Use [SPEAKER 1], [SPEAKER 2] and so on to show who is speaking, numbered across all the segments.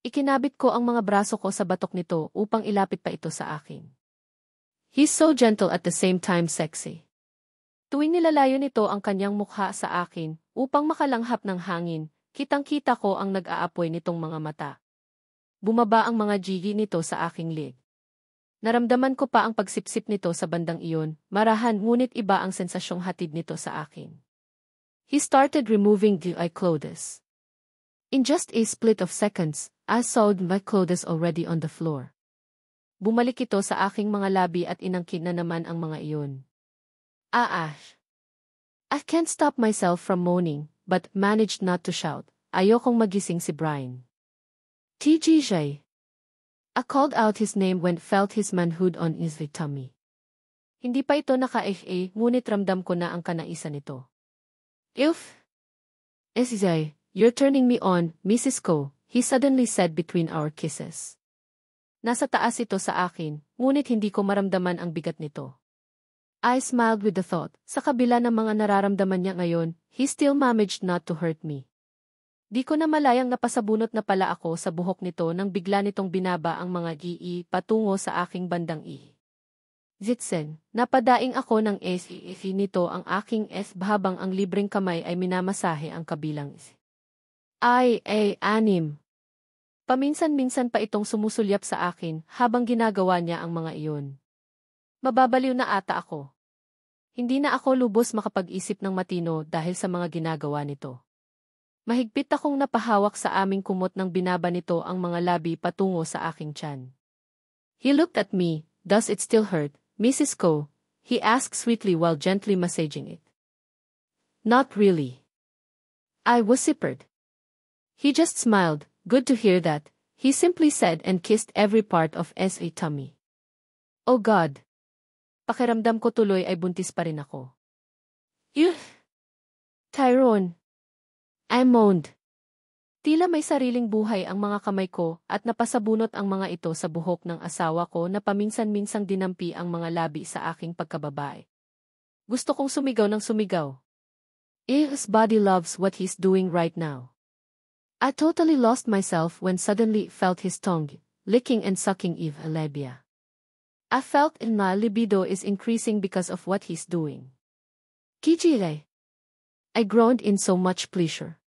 [SPEAKER 1] Ikinabit ko ang mga braso ko sa batok nito upang ilapit pa ito sa akin. He's so gentle at the same time sexy. Tuwing nilalayo nito ang kanyang mukha sa akin upang makalanghap ng hangin, kitang-kita ko ang nag-aapoy nitong mga mata. Bumaba ang mga jigi nito sa aking leg. Naramdaman ko pa ang pagsipsip nito sa bandang iyon, marahan ngunit iba ang sensasyong hatid nito sa akin. He started removing the clothes. In just a split of seconds, I saw my clothes already on the floor. Bumalik ito sa aking mga labi at inangkin na naman ang mga iyon. I can't stop myself from moaning, but managed not to shout. Ayokong magising si Brian. TGJ. I called out his name when felt his manhood on his tummy. Hindi pa ito ngunit ramdam ko na ang kanaisan nito. SJ, you're turning me on, Mrs. Ko, he suddenly said between our kisses. Nasa taas ito sa akin, ngunit hindi ko maramdaman ang bigat nito. I smiled with the thought, sa kabila ng mga nararamdaman niya ngayon, he still managed not to hurt me. Di ko na malayang napasabunot na pala ako sa buhok nito nang bigla nitong binaba ang mga gi patungo sa aking bandang Zitsen, napadaing ako ng nito ang aking habang ang libreng kamay ay minamasahe ang kabilang anim. Paminsan-minsan pa itong sumusulyap sa akin habang ginagawa niya ang mga iyon. Mababaliw na ata ako. Hindi na ako lubos makapag-isip ng matino dahil sa mga ginagawa nito. Mahigpit akong napahawak sa aming kumot nang binaba nito ang mga labi patungo sa aking tiyan. He looked at me. Does it still hurt, Mrs. Ko? He asked sweetly while gently massaging it. Not really. I whispered. He just smiled. Good to hear that, he simply said and kissed every part of S.A. tummy. Oh God! Pakiramdam ko tuloy ay buntis pa rin ako. Tyrone! I moaned. Tila may sariling buhay ang mga kamay ko at napasabunot ang mga ito sa buhok ng asawa ko na paminsan-minsang dinampi ang mga labi sa aking pagkababae. Gusto kong sumigaw ng sumigaw. His body loves what he's doing right now. I totally lost myself when suddenly felt his tongue, licking and sucking Eve labia. I felt my libido is increasing because of what he's doing. Kijire. I groaned in so much pleasure.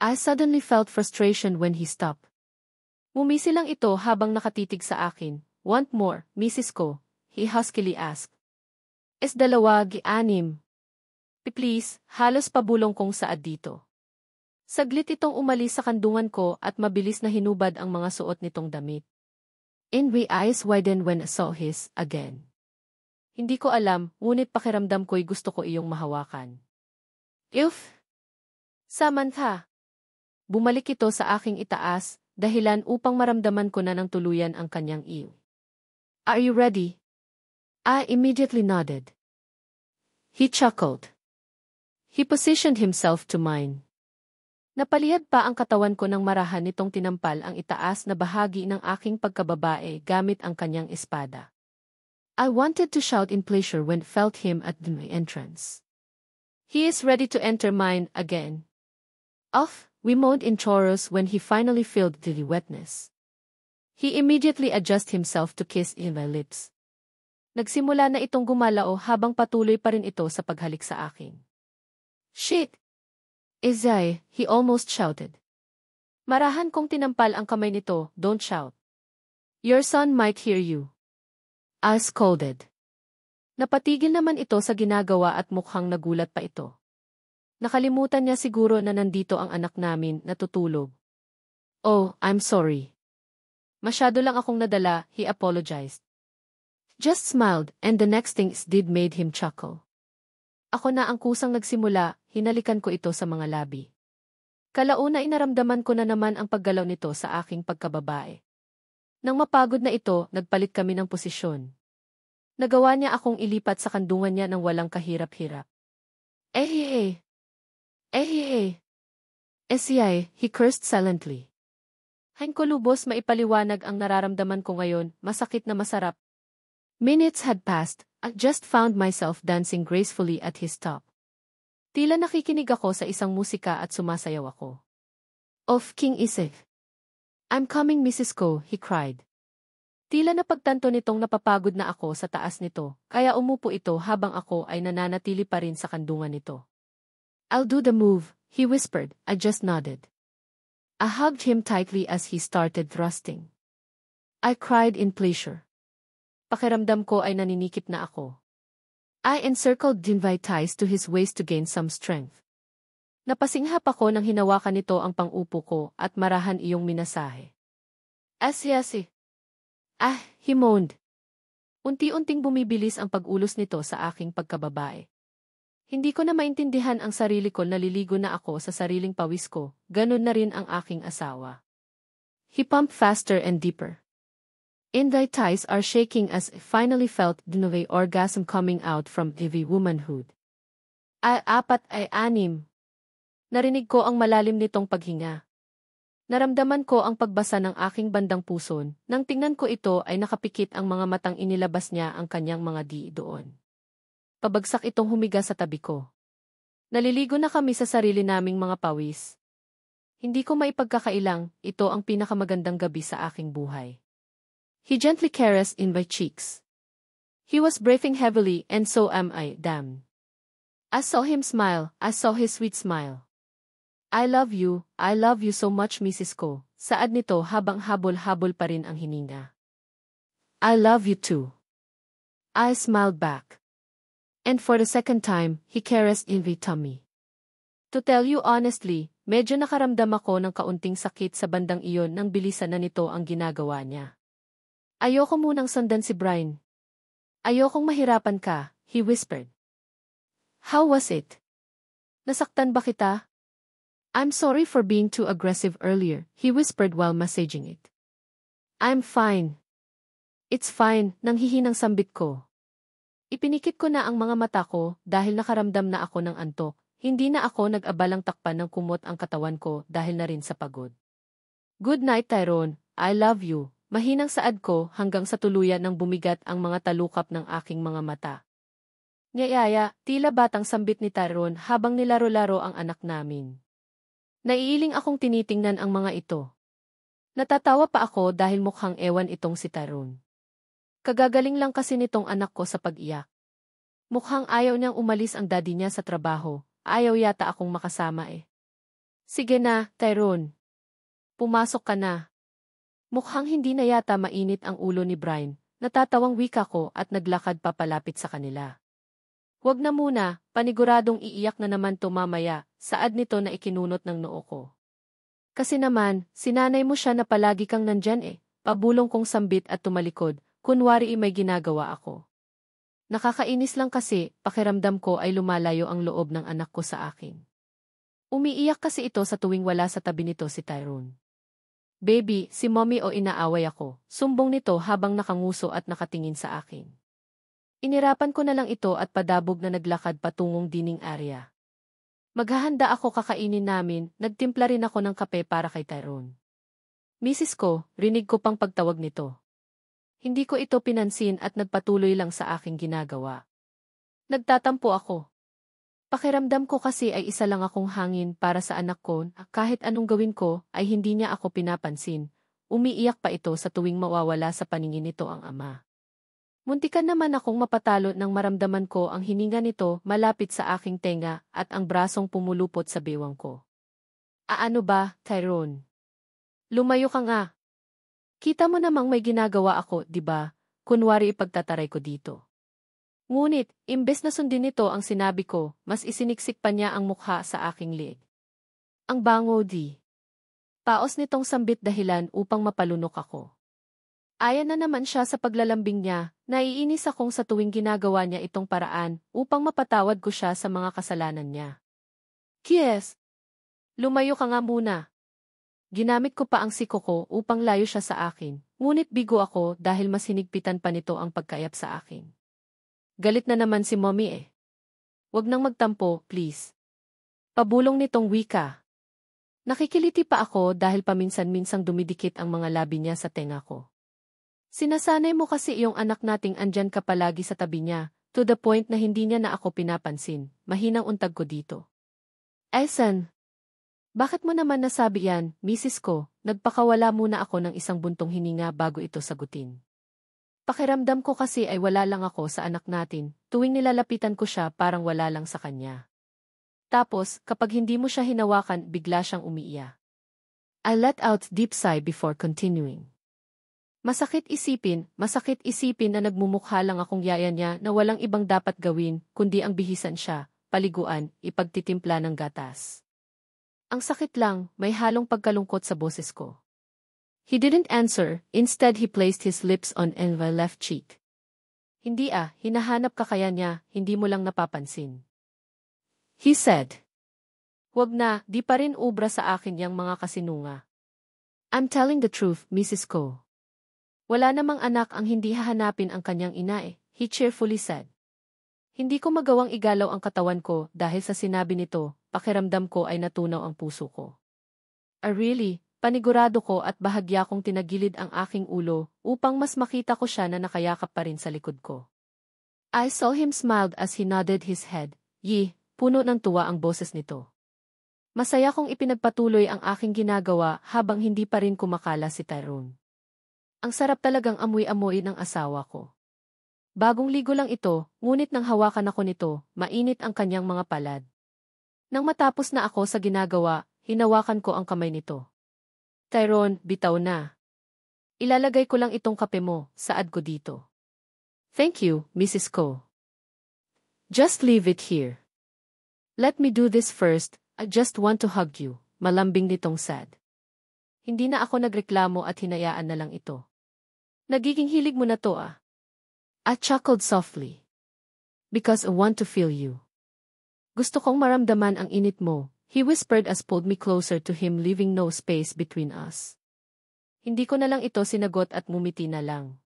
[SPEAKER 1] I suddenly felt frustration when he stopped. Mumisi lang ito habang nakatitig sa akin. Want more, Mrs. Ko? He huskily asked. Dalawa-6. Please, halos pabulong kong saad dito. Saglit itong umalis sa kandungan ko at mabilis na hinubad ang mga suot nitong damit. My eyes widened when I saw his again. Hindi ko alam, ngunit pakiramdam ko'y gusto ko iyong mahawakan. Samantha. Bumalik ito sa aking itaas, dahilan upang maramdaman ko na ng tuluyan ang kanyang iyo. Are you ready? I immediately nodded. He chuckled. He positioned himself to mine. Napalihad pa ang katawan ko nang marahan nitong tinampal ang itaas na bahagi ng aking pagkababae gamit ang kanyang espada. I wanted to shout in pleasure when felt him at the entrance. He is ready to enter mine again. We moaned in chorus when he finally filled the wetness. He immediately adjusted himself to kiss in my lips. Nagsimula na itong gumalao habang patuloy pa rin ito sa paghalik sa akin. Shit! Izay, he almost shouted. Marahan kong tinampal ang kamay nito, don't shout. Your son might hear you. I scolded. Napatigil naman ito sa ginagawa at mukhang nagulat pa ito. Nakalimutan niya siguro na nandito ang anak namin na tutulog. Oh, I'm sorry. Masyado lang akong nadala, he apologized. Just smiled, and the next things did made him chuckle. Ako na ang kusang nagsimula, hinalikan ko ito sa mga labi. Kalauna inaramdaman ko na naman ang paggalaw nito sa aking pagkababae. Nang mapagod na ito, nagpalit kami ng posisyon. Nagawa niya akong ilipat sa kandungan niya ng walang kahirap-hirap. He cursed silently. Hain ko lubos maipaliwanag ang nararamdaman ko ngayon, masakit na masarap. Minutes had passed, I just found myself dancing gracefully at his top. Tila nakikinig ako sa isang musika at sumasayaw ako. Of King Isif. I'm coming, Mrs. Ko, he cried. Tila napagtanto nitong napapagod na ako sa taas nito, kaya umupo ito habang ako ay nananatili pa rin sa kandungan nito. I'll do the move, he whispered. I just nodded. I hugged him tightly as he started thrusting. I cried in pleasure. Pakiramdam ko ay naninikip na ako. I encircled Dinvay ties to his waist to gain some strength. Napasinghap ako nang hinawakan nito ang pang-upo ko at marahan iyong minasahe. Asyasi. He moaned. Unti-unting bumibilis ang pag-ulos nito sa aking pagkababae. Hindi ko na maintindihan ang sarili ko, naliligo na ako sa sariling pawis ko, ganun na rin ang aking asawa. He pumped faster and deeper. Inday ties are shaking as I finally felt Dinvay orgasm coming out from the womanhood. Anim. Narinig ko ang malalim nitong paghinga. Naramdaman ko ang pagbasa ng aking bandang puson, nang tingnan ko ito ay nakapikit ang mga matang inilabas niya ang kanyang mga di doon. Pabagsak itong humiga sa tabi ko. Naliligo na kami sa sarili naming mga pawis. Hindi ko maipagkakailang, ito ang pinakamagandang gabi sa aking buhay. He gently caressed in my cheeks. He was breathing heavily and so am I, damn. I saw him smile, I saw his sweet smile. I love you so much, Mrs. Ko, saad nito habang habol-habol pa rin ang hininga. I love you too. I smiled back. And for the second time, he caressed in my tummy. To tell you honestly, medyo nakaramdam ako ng kaunting sakit sa bandang iyon nang bilisan na nito ang ginagawa niya. Ayoko munang sundan si Brian. Ayokong mahirapan ka, he whispered. How was it? Nasaktan ba kita? I'm sorry for being too aggressive earlier, he whispered while massaging it. I'm fine. It's fine, nang hihinang sambit ko. Ipinikit ko na ang mga mata ko dahil nakaramdam na ako ng antok, hindi na ako nag-abalang takpan ng kumot ang katawan ko dahil na rin sa pagod. Good night, Tyrone, I love you, mahinang saad ko hanggang sa tuluyan ng bumigat ang mga talukap ng aking mga mata. Ngayaya, tila batang sambit ni Tyrone habang nilaro-laro ang anak namin. Naiiling akong tinitingnan ang mga ito. Natatawa pa ako dahil mukhang ewan itong si Tyrone. Kagagaling lang kasi nitong anak ko sa pag-iyak. Mukhang ayaw niyang umalis ang daddy niya sa trabaho, ayaw yata akong makasama eh. Sige na, Tyrone. Pumasok ka na. Mukhang hindi na yata mainit ang ulo ni Brian, natatawang wika ko at naglakad papalapit sa kanila. Huwag na muna, paniguradong iiyak na naman to mamaya, saad nito na ikinunot ng noo ko. Kasi naman, sinanay mo siya na palagi kang nandyan eh, pabulong kong sambit at tumalikod, kunwari may ginagawa ako. Nakakainis lang kasi, pakiramdam ko ay lumalayo ang loob ng anak ko sa akin. Umiiyak kasi ito sa tuwing wala sa tabi nito si Tyrone. Baby, si mommy o inaaway ako, sumbong nito habang nakanguso at nakatingin sa akin. Inirapan ko na lang ito at padabog na naglakad patungong dining area. Maghahanda ako kakainin namin, nagtimpla rin ako ng kape para kay Tyrone. Mrs. Ko, rinig ko pang pagtawag nito. Hindi ko ito pinansin at nagpatuloy lang sa aking ginagawa. Nagtatampo ako. Pakiramdam ko kasi ay isa lang akong hangin para sa anak ko, kahit anong gawin ko ay hindi niya ako pinapansin. Umiiyak pa ito sa tuwing mawawala sa paningin nito ang ama. Muntikan naman akong mapatalo nang maramdaman ko ang hininga nito malapit sa aking tenga at ang brasong pumulupot sa bewang ko. Ano ba, Tyrone? Lumayo ka nga. Kita mo namang may ginagawa ako, di ba? Kunwari ipagtataray ko dito. Ngunit, imbes na sundin nito ang sinabi ko, mas isiniksik pa niya ang mukha sa aking liig. Ang bango di. Paos nitong sambit dahilan upang mapalunok ako. Ayan na naman siya sa paglalambing niya, naiinis akong sa tuwing ginagawa niya itong paraan upang mapatawad ko siya sa mga kasalanan niya. Kies! Lumayo ka nga muna. Ginamit ko pa ang siko ko upang layo siya sa akin, ngunit bigo ako dahil mas hinigpitan pa nito ang pagkayap sa akin. Galit na naman si mommy eh. Huwag nang magtampo, please. Pabulong nitong wika. Nakikiliti pa ako dahil paminsan-minsang dumidikit ang mga labi niya sa tenga ko. Sinasanay mo kasi iyong anak nating andyan ka palagi sa tabi niya, to the point na hindi niya na ako pinapansin, mahinang untag ko dito. Esan? Bakit mo naman nasabi yan, Mrs. ko? Nagpakawala muna ako ng isang buntong hininga bago ito sagutin. Pakiramdam ko kasi ay wala lang ako sa anak natin, tuwing nilalapitan ko siya parang wala lang sa kanya. Tapos, kapag hindi mo siya hinawakan, bigla siyang umiiyak. I let out deep sigh before continuing. Masakit isipin na nagmumukha lang akong yaya niya na walang ibang dapat gawin, kundi ang bihisan siya, paliguan, ipagtitimpla ng gatas. Ang sakit lang, may halong pagkalungkot sa boses ko. He didn't answer, instead he placed his lips on my left cheek. Hindi hinahanap ka kaya niya, hindi mo lang napapansin. He said. Wag na, di pa rin ubra sa akin yang mga kasinunga. I'm telling the truth, Mrs. Ko. Wala namang anak ang hindi hahanapin ang kanyang ina he cheerfully said. Hindi ko magawang igalaw ang katawan ko dahil sa sinabi nito, pakiramdam ko ay natunaw ang puso ko. Really, panigurado ko at bahagya kong tinagilid ang aking ulo upang mas makita ko siya na nakayakap pa rin sa likod ko. I saw him smiled as he nodded his head. Puno ng tuwa ang boses nito. Masaya kong ipinagpatuloy ang aking ginagawa habang hindi pa rin kumakala si Tyrone. Ang sarap talagang amoy-amoy ng asawa ko. Bagong ligo lang ito, ngunit nang hawakan ako nito, mainit ang kanyang mga palad. Nang matapos na ako sa ginagawa, hinawakan ko ang kamay nito. Tyrone, bitaw na. Ilalagay ko lang itong kape mo, saad ko dito. Thank you, Mrs. Ko. Just leave it here. Let me do this first, I just want to hug you, malambing nitong sad. Hindi na ako nagreklamo at hinayaan na lang ito. Nagiging hilig mo na to I chuckled softly. Because I want to feel you. Gusto kong maramdaman ang init mo, he whispered as pulled me closer to him leaving no space between us. Hindi ko na lang ito sinagot at ngumiti na lang.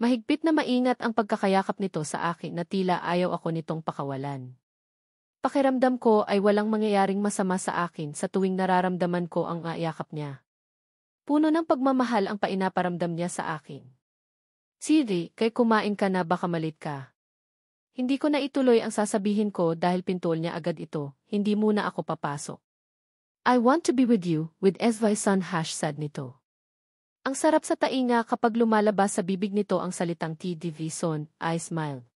[SPEAKER 1] Mahigpit na maingat ang pagkakayakap nito sa akin na tila ayaw ako nitong pakawalan. Pakiramdam ko ay walang mangyayaring masama sa akin sa tuwing nararamdaman ko ang ayakap niya. Puno ng pagmamahal ang painaparamdam niya sa akin. Siri, kay kumain ka na baka malit ka. Hindi ko na ituloy ang sasabihin ko dahil pintol niya agad ito, hindi muna ako papasok. I want to be with you, with my son said nito. Ang sarap sa tainga kapag lumalabas sa bibig nito ang salitang TDV son, I smiled.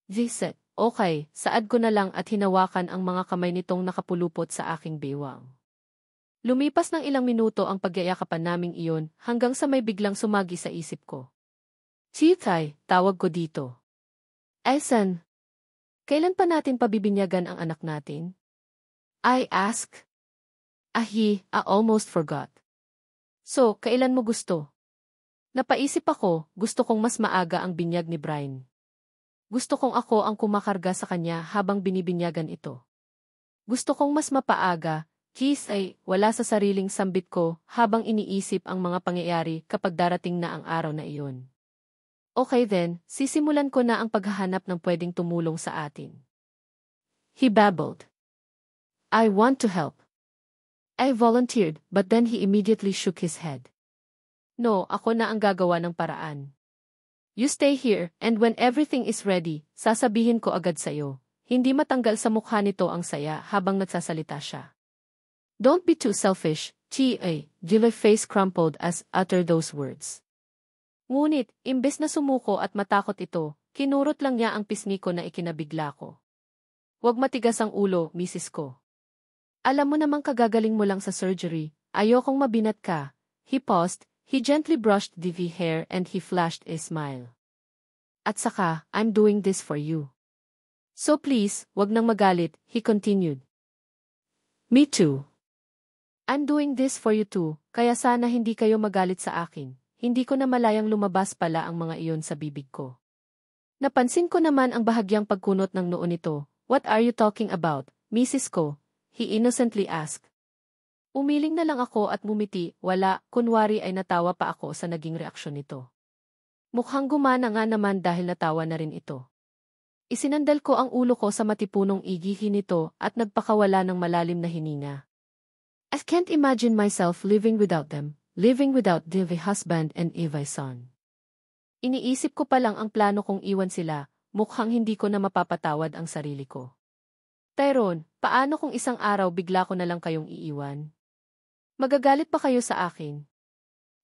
[SPEAKER 1] Said, okay, saad ko na lang at hinawakan ang mga kamay nitong nakapulupot sa aking bewang. Lumipas ng ilang minuto ang pagyayakapan naming iyon hanggang sa may biglang sumagi sa isip ko. Chitay, tawag ko dito. Son, kailan pa natin pabibinyagan ang anak natin? I asked. I almost forgot. So, kailan mo gusto? Napaisip ako, gusto kong mas maaga ang binyag ni Brian. Gusto kong ako ang kumakarga sa kanya habang binibinyagan ito. Gusto kong mas mapaaga, wala sa sariling sambit ko habang iniisip ang mga pangyayari kapag darating na ang araw na iyon. Okay then, sisimulan ko na ang paghahanap ng pwedeng tumulong sa atin. He babbled. I want to help. I volunteered, but then he immediately shook his head. No, ako na ang gagawa ng paraan. You stay here, and when everything is ready, sasabihin ko agad sa'yo. Hindi matanggal sa mukha nito ang saya habang nagsasalita siya. Don't be too selfish, Giller's face crumpled as uttered those words. Ngunit, imbes na sumuko at matakot ito, kinurot lang niya ang pisngi ko na ikinabigla ko. Huwag matigas ang ulo, Mrs. Ko. Alam mo namang kagagaling mo lang sa surgery, ayokong mabinat ka. He paused, he gently brushed the hair and he flashed a smile. At saka, I'm doing this for you. So please, wag nang magalit, he continued. Me too. I'm doing this for you too, kaya sana hindi kayo magalit sa akin. Hindi ko na malayang lumabas pala ang mga iyon sa bibig ko. Napansin ko naman ang bahagyang pagkunot ng noo nito. What are you talking about, Mrs. Ko? He innocently asked. Umiling na lang ako at mumiti, wala, kunwari ay natawa pa ako sa naging reaksyon nito. Mukhang gumana nga naman dahil natawa na rin ito. Isinandal ko ang ulo ko sa matipunong igihi nito at nagpakawala ng malalim na hininga. I can't imagine myself living without them, living without their husband and Eva's son. Iniisip ko pa lang ang plano kong iwan sila, mukhang hindi ko na mapapatawad ang sarili ko. Tyrone, Paano kung isang araw bigla ko na lang kayong iiwan? Magagalit pa kayo sa akin?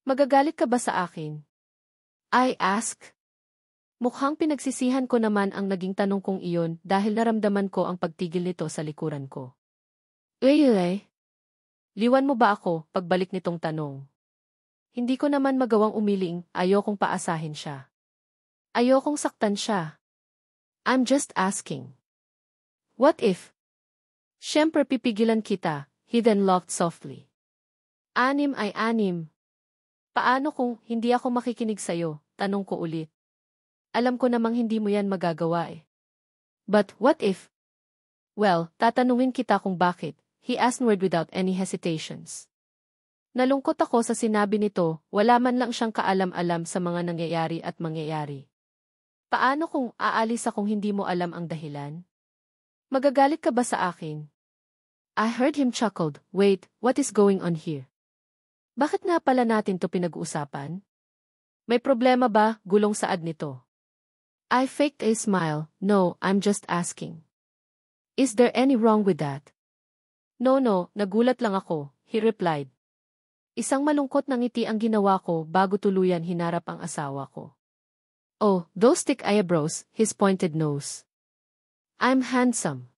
[SPEAKER 1] Magagalit ka ba sa akin? I ask. Mukhang pinagsisihan ko naman ang naging tanong kong iyon dahil naramdaman ko ang pagtigil nito sa likuran ko. Uy, liwan mo ba ako pagbalik nitong tanong? Hindi ko naman magawang umiling, ayokong paasahin siya. Ayokong saktan siya. I'm just asking. What if? Siyempre pipigilan kita, he then laughed softly. Anim ay anim. Paano kung hindi ako makikinig sa'yo? Tanong ko ulit. Alam ko namang hindi mo yan magagawa eh. But what if? Well, tatanungin kita kung bakit, he asked word without any hesitations. Nalungkot ako sa sinabi nito, wala man lang siyang kaalam-alam sa mga nangyayari at mangyayari. Paano kung aalis akong hindi mo alam ang dahilan? Magagalit ka ba sa akin? I heard him chuckled, wait, what is going on here? Bakit nga pala natin to pinag-uusapan? May problema ba, gulong saad nito? I faked a smile, no, I'm just asking. Is there any wrong with that? No, nagulat lang ako, he replied. Isang malungkot na ngiti ang ginawa ko bago tuluyan hinarap ang asawa ko. Oh, those thick eyebrows, his pointed nose. I'm handsome.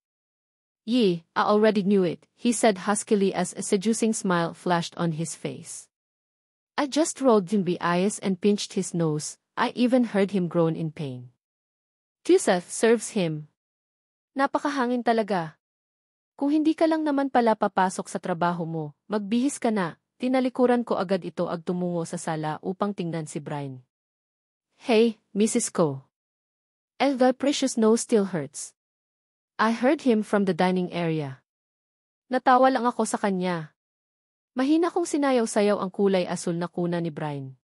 [SPEAKER 1] I already knew it, he said huskily as a seducing smile flashed on his face. I just rolled him the eyes and pinched his nose, I even heard him groan in pain. Tuseth serves him. Napakahangin talaga. Kung hindi ka lang naman pala papasok sa trabaho mo, magbihis ka na, tinalikuran ko agad ito ag tumungo sa sala upang tingnan si Brian. Hey, Mrs. Ko. The precious nose still hurts. I heard him from the dining area. Natawa lang ako sa kanya. Mahina kong sinayaw-sayaw ang kulay asul na kuna ni Brian.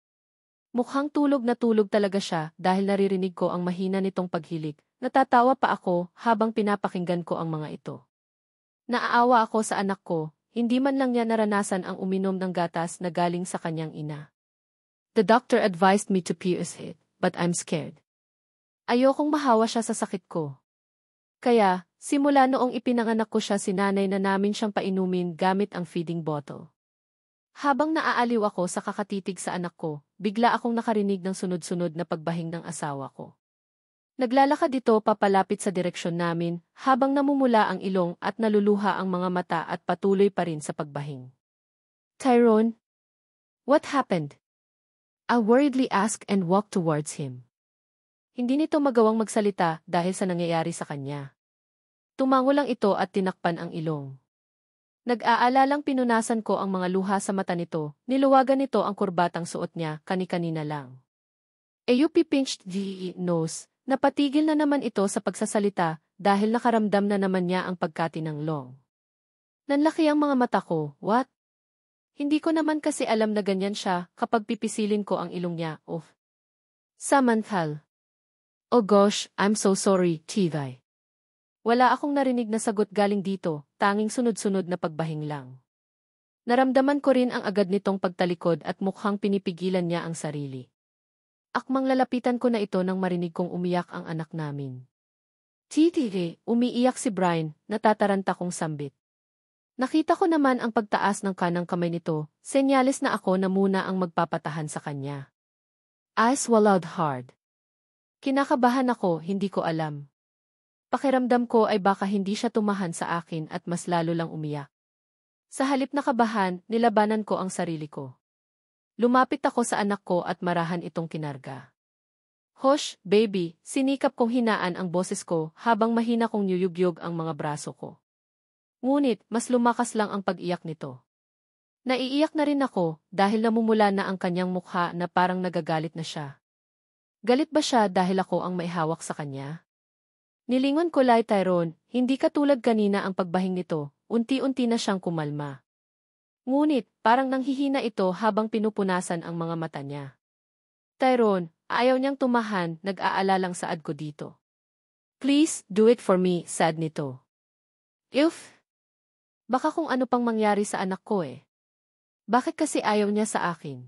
[SPEAKER 1] Mukhang tulog na tulog talaga siya dahil naririnig ko ang mahina nitong paghilik. Natatawa pa ako habang pinapakinggan ko ang mga ito. Naaawa ako sa anak ko, hindi man lang niya naranasan ang uminom ng gatas na galing sa kanyang ina. The doctor advised me to pierce it, but I'm scared. Ayokong mahawa siya sa sakit ko. Kaya, simula noong ipinanganak ko siya sinanay na namin siyang painumin gamit ang feeding bottle. Habang naaaliw ako sa kakatitig sa anak ko, bigla akong nakarinig ng sunod-sunod na pagbahing ng asawa ko. Naglalakad ito papalapit sa direksyon namin, habang namumula ang ilong at naluluha ang mga mata at patuloy pa rin sa pagbahing. Tyrone? What happened? I worriedly asked and walked towards him. Hindi nito magawang magsalita dahil sa nangyayari sa kanya. Tumango lang ito at tinakpan ang ilong. Nag-aalalang pinunasan ko ang mga luha sa mata nito, niluwagan nito ang kurbatang suot niya, kani-kanina lang. Eyupi pinched the nose, napatigil na naman ito sa pagsasalita dahil nakaramdam na naman niya ang pagkati ng long. Nanlaki ang mga mata ko, what? Hindi ko naman kasi alam na ganyan siya kapag pipisilin ko ang ilong niya, oh. Samanthal. Oh gosh, I'm so sorry, Tivay. Wala akong narinig na sagot galing dito, tanging sunod-sunod na pagbahing lang. Naramdaman ko rin ang agad nitong pagtalikod at mukhang pinipigilan niya ang sarili. Akmang lalapitan ko na ito nang marinig kong umiyak ang anak namin. Titire, umiiyak si Brian, natataranta kong sambit. Nakita ko naman ang pagtaas ng kanang kamay nito, senyales na ako na muna ang magpapatahan sa kanya. I swallowed hard. Kinakabahan ako, hindi ko alam. Pakiramdam ko ay baka hindi siya tumahan sa akin at mas lalo lang umiyak. Sa halip na kabahan, nilabanan ko ang sarili ko. Lumapit ako sa anak ko at marahan itong kinarga. Hosh, baby, sinikap kong hinaan ang boses ko habang mahina kong niyugyug ang mga braso ko. Ngunit, mas lumakas lang ang pag-iyak nito. Naiiyak na rin ako dahil namumula na ang kanyang mukha na parang nagagalit na siya. Galit ba siya dahil ako ang maihawak sa kanya? Nilingon ko lay Tyrone, hindi katulad kanina ang pagbahing nito, unti-unti na siyang kumalma. Ngunit, parang nanghihina ito habang pinupunasan ang mga mata niya. Tyrone, ayaw niyang tumahan, nag-aalalang saad ko dito. Please, do it for me, sad nito. Baka kung ano pang mangyari sa anak ko eh. Bakit kasi ayaw niya sa akin?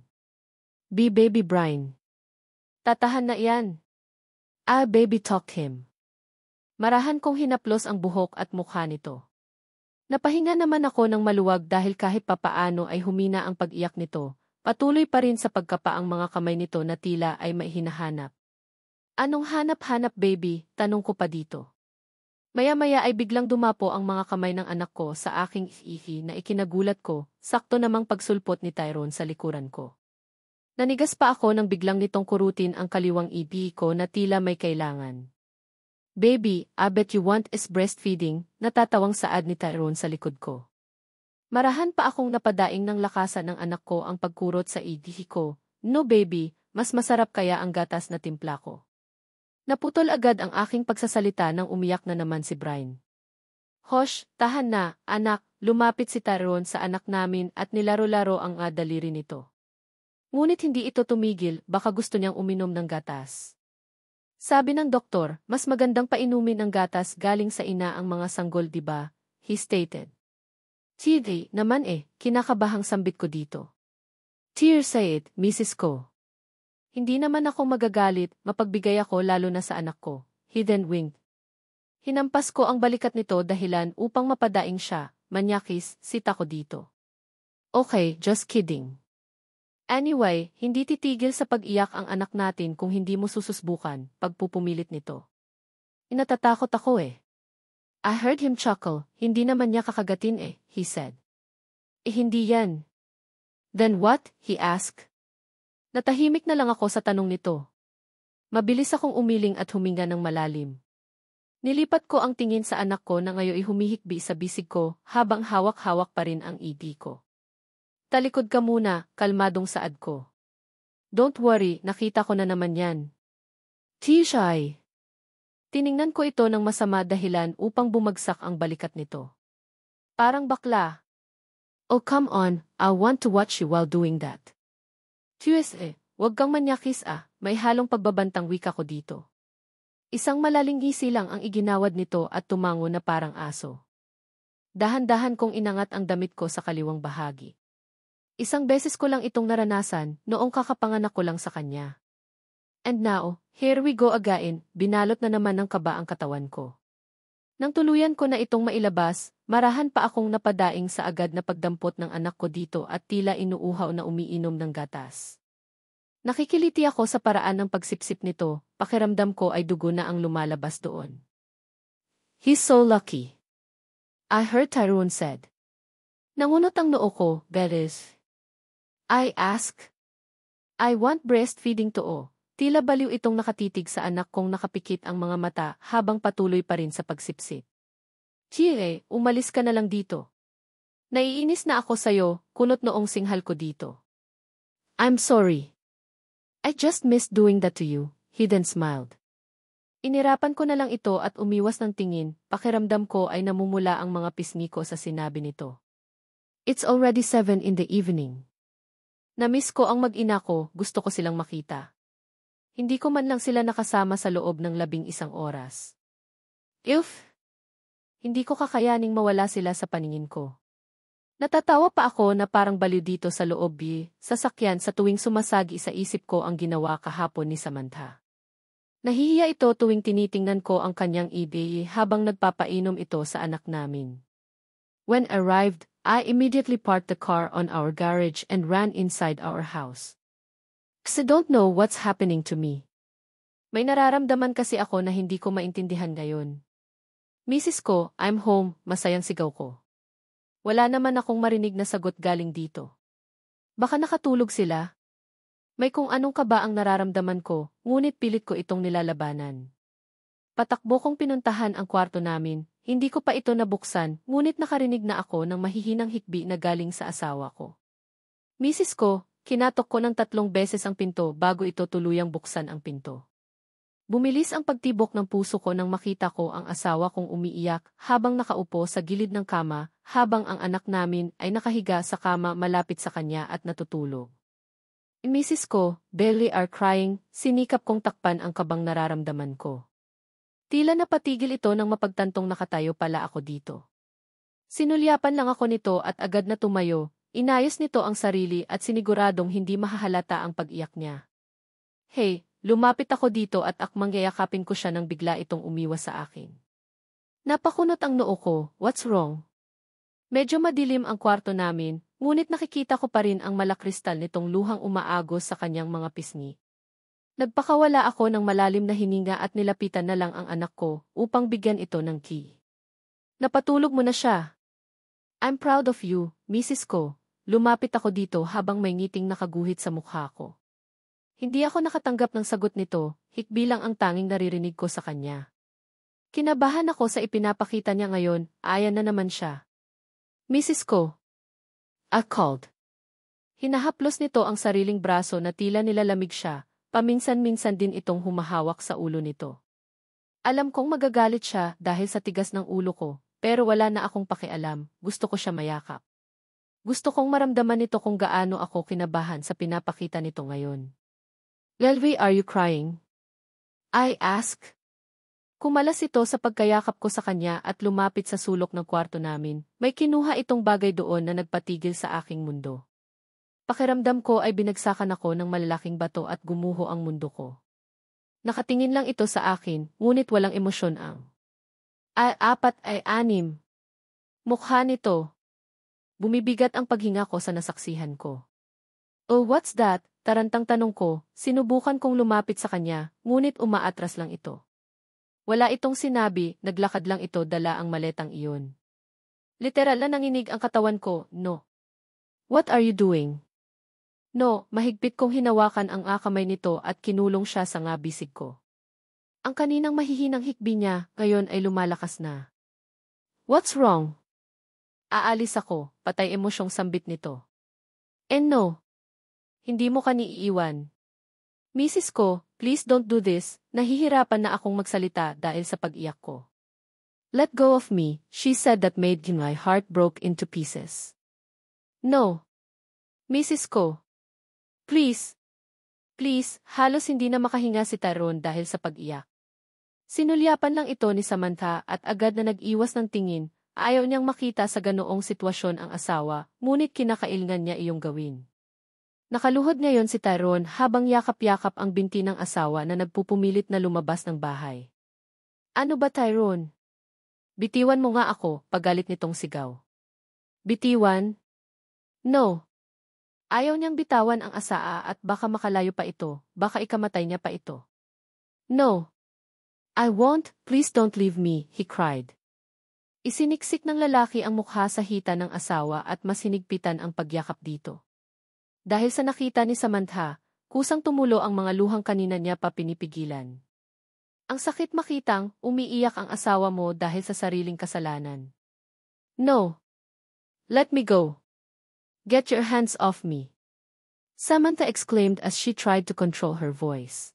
[SPEAKER 1] Baby Brian. Tatahan na iyan. Baby talked him. Marahan kong hinaplos ang buhok at mukha nito. Napahinga naman ako ng maluwag dahil kahit papaano ay humina ang pag-iyak nito, patuloy pa rin sa pagkapa ang mga kamay nito na tila ay may hinahanap. Anong hanap-hanap baby? Tanong ko pa dito. Maya-maya ay biglang dumapo ang mga kamay ng anak ko sa aking ihi na ikinagulat ko, sakto namang pagsulpot ni Tyrone sa likuran ko. Nanigas pa ako nang biglang nitong kurutin ang kaliwang ibi ko na tila may kailangan. Baby, I bet you want is breastfeeding, natatawang saad ni Tyrone sa likod ko. Marahan pa akong napadaing ng lakasan ng anak ko ang pagkurot sa ihi ko. No baby, mas masarap kaya ang gatas na timpla ko. Naputol agad ang aking pagsasalita nang umiyak na naman si Brian. Hosh, tahan na, anak, lumapit si Tyrone sa anak namin at nilaro-laro ang daliri nito. Ngunit hindi ito tumigil, baka gusto niyang uminom ng gatas. Sabi ng doktor, mas magandang painumin ng gatas galing sa ina ang mga sanggol diba? He stated. Sige, naman kinakabahang sambit ko dito. Tears said, Mrs. ko. Hindi naman ako magagalit, mapagbigay ako lalo na sa anak ko. He then winked. Hinampas ko ang balikat nito dahilan upang mapadaing siya, manyakis, sita ko dito. Okay, just kidding. Anyway, hindi titigil sa pag-iyak ang anak natin kung hindi mo sususbukan, pagpupumilit nito. Inatatakot ako I heard him chuckle, hindi naman niya kakagatin he said. Hindi yan. Then what? He asked. Natahimik na lang ako sa tanong nito. Mabilis akong umiling at huminga ng malalim. Nilipat ko ang tingin sa anak ko na ngayon humihikbi sa bisig ko habang hawak-hawak pa rin ang ibi ko. Talikod ka muna, kalmadong saad ko. Don't worry, nakita ko na naman yan. Tishay. Tiningnan ko ito ng masama dahilan upang bumagsak ang balikat nito. Parang bakla. Oh come on, I want to watch you while doing that. Tiyes wag kang manyakis may halong pagbabantang wika ko dito. Isang malaling ngisi lang ang iginawad nito at tumango na parang aso. Dahan-dahan kong inangat ang damit ko sa kaliwang bahagi. Isang beses ko lang itong naranasan noong kakapanganak ko lang sa kanya. And now, here we go again, binalot na naman ng kaba ang katawan ko. Nang tuluyan ko na itong mailabas, marahan pa akong napadaing sa agad na pagdampot ng anak ko dito at tila inuuhaw na umiinom ng gatas. Nakikiliti ako sa paraan ng pagsipsip nito, pakiramdam ko ay dugo na ang lumalabas doon. He's so lucky. I heard Tyrone said. Nangunot ang noo ko, Beres. I ask. I want breastfeeding to Tila baliw itong nakatitig sa anak kong nakapikit ang mga mata habang patuloy pa rin sa pagsipsip. Chie, umalis ka na lang dito. Naiinis na ako sa'yo, kunot noong singhal ko dito. I'm sorry. I just missed doing that to you, he then smiled. Inirapan ko na lang ito at umiwas ng tingin, pakiramdam ko ay namumula ang mga pisngi ko sa sinabi nito. It's already 7 in the evening. Namiss ko ang mag-ina ko, gusto ko silang makita. Hindi ko man lang sila nakasama sa loob ng 11 oras. Hindi ko kakayaning mawala sila sa paningin ko. Natatawa pa ako na parang baliw dito sa loob sasakyan sa tuwing sumasagi sa isip ko ang ginawa kahapon ni Samantha. Nahihiya ito tuwing tinitingnan ko ang kanyang ibi habang nagpapainom ito sa anak namin. When arrived, I immediately parked the car on our garage and ran inside our house. I don't know what's happening to me. May nararamdaman kasi ako na hindi ko maintindihan ngayon. Mrs. ko, I'm home, masayang sigaw ko. Wala naman akong marinig na sagot galing dito. Baka nakatulog sila? May kung anong kaba ang nararamdaman ko, ngunit pilit ko itong nilalabanan. Patakbo kong pinuntahan ang kwarto namin, hindi ko pa ito nabuksan, ngunit nakarinig na ako ng mahihinang hikbi na galing sa asawa ko. Mrs. ko, kinatok ko ng 3 beses ang pinto bago ito tuluyang buksan ang pinto. Bumilis ang pagtibok ng puso ko nang makita ko ang asawa kong umiiyak habang nakaupo sa gilid ng kama habang ang anak namin ay nakahiga sa kama malapit sa kanya at natutulog. Mrs. ko, barely are crying, sinikap kong takpan ang kabang nararamdaman ko. Tila napatigil ito nang mapagtantong nakatayo pala ako dito. Sinulyapan lang ako nito at agad na tumayo, inayos nito ang sarili at siniguradong hindi mahahalata ang pag-iyak niya. Hey! Lumapit ako dito at akmang yayakapin ko siya nang bigla itong umiwas sa akin. Napakunot ang noo ko, what's wrong? Medyo madilim ang kwarto namin, ngunit nakikita ko pa rin ang malakristal nitong luhang umaagos sa kanyang mga pisngi. Nagpakawala ako ng malalim na hininga at nilapitan na lang ang anak ko upang bigyan ito ng key. Napatulog mo na siya. I'm proud of you, Mrs. Ko. Lumapit ako dito habang may ngiting nakaguhit sa mukha ko. Hindi ako nakatanggap ng sagot nito, hikbi lang ang tanging naririnig ko sa kanya. Kinabahan ako sa ipinapakita niya ngayon, ayan na naman siya. Mrs. Ko. I called. Hinahaplos nito ang sariling braso na tila nilalamig siya, paminsan-minsan din itong humahawak sa ulo nito. Alam kong magagalit siya dahil sa tigas ng ulo ko, pero wala na akong pakialam, gusto ko siya mayakap. Gusto kong maramdaman nito kung gaano ako kinabahan sa pinapakita nito ngayon. Lelvi, are you crying? I asked. Kumalas ito sa pagkayakap ko sa kanya at lumapit sa sulok ng kwarto namin. May kinuha itong bagay doon na nagpatigil sa aking mundo. Pakiramdam ko ay binagsakan ako ng malalaking bato at gumuho ang mundo ko. Nakatingin lang ito sa akin, ngunit walang emosyon ang. Ay, 4 ay 6. Mukha nito. Bumibigat ang paghinga ko sa nasaksihan ko. Oh, what's that? Tarantang tanong ko, sinubukan kong lumapit sa kanya, ngunit umaatras lang ito. Wala itong sinabi, naglakad lang ito dala ang maletang iyon. Literal na nanginig ang katawan ko, no. What are you doing? No, mahigpit kong hinawakan ang kamay nito at kinulong siya sa ngabisig ko. Ang kaninang mahihinang hikbi niya, ngayon ay lumalakas na. What's wrong? Aalis ako, patay emosyong sambit nito. And no. Hindi mo kani iiwan. Mrs. Ko, please don't do this, nahihirapan na akong magsalita dahil sa pag-iyak ko. Let go of me, she said that made my heart broke into pieces. No. Mrs. Ko. Please. Please, halos hindi na makahinga si Tyrone dahil sa pag-iyak. Sinulyapan lang ito ni Samantha at agad na nag-iwas ng tingin, ayaw niyang makita sa ganoong sitwasyon ang asawa, ngunit kinakailangan niya iyong gawin. Nakaluhod ngayon si Tyrone habang yakap-yakap ang binti ng asawa na nagpupumilit na lumabas ng bahay. Ano ba Tyrone? Bitiwan mo nga ako, pagalit nitong sigaw. Bitiwan? No. Ayaw niyang bitawan ang asaa at baka makalayo pa ito, baka ikamatay niya pa ito. No. I won't, please don't leave me, he cried. Isiniksik ng lalaki ang mukha sa hita ng asawa at mas hinigpitan ang pagyakap dito. Dahil sa nakita ni Samantha, kusang tumulo ang mga luhang kanina niya pa pinipigilan. Ang sakit makitang, umiiyak ang asawa mo dahil sa sariling kasalanan. No. Let me go. Get your hands off me. Samantha exclaimed as she tried to control her voice.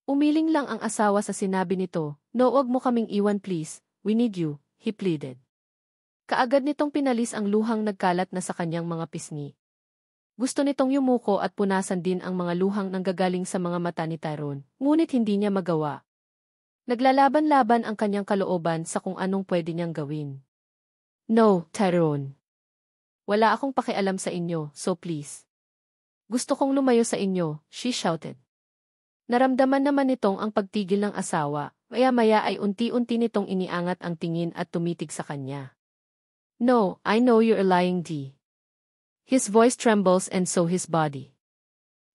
[SPEAKER 1] Umiling lang ang asawa sa sinabi nito, no, wag mo kaming iwan please, we need you, he pleaded. Kaagad nitong pinalis ang luhang nagkalat na sa kanyang mga pisngi. Gusto nitong yumuko at punasan din ang mga luhang nanggagaling sa mga mata ni Tyrone, ngunit hindi niya magawa. Naglalaban-laban ang kanyang kalooban sa kung anong pwede niyang gawin. No, Tyrone. Wala akong pakialam sa inyo, so please. Gusto kong lumayo sa inyo, she shouted. Naramdaman naman nitong ang pagtigil ng asawa, maya-maya ay unti-unti nitong iniangat ang tingin at tumitig sa kanya. No, I know you're lying, D. His voice trembles and so his body.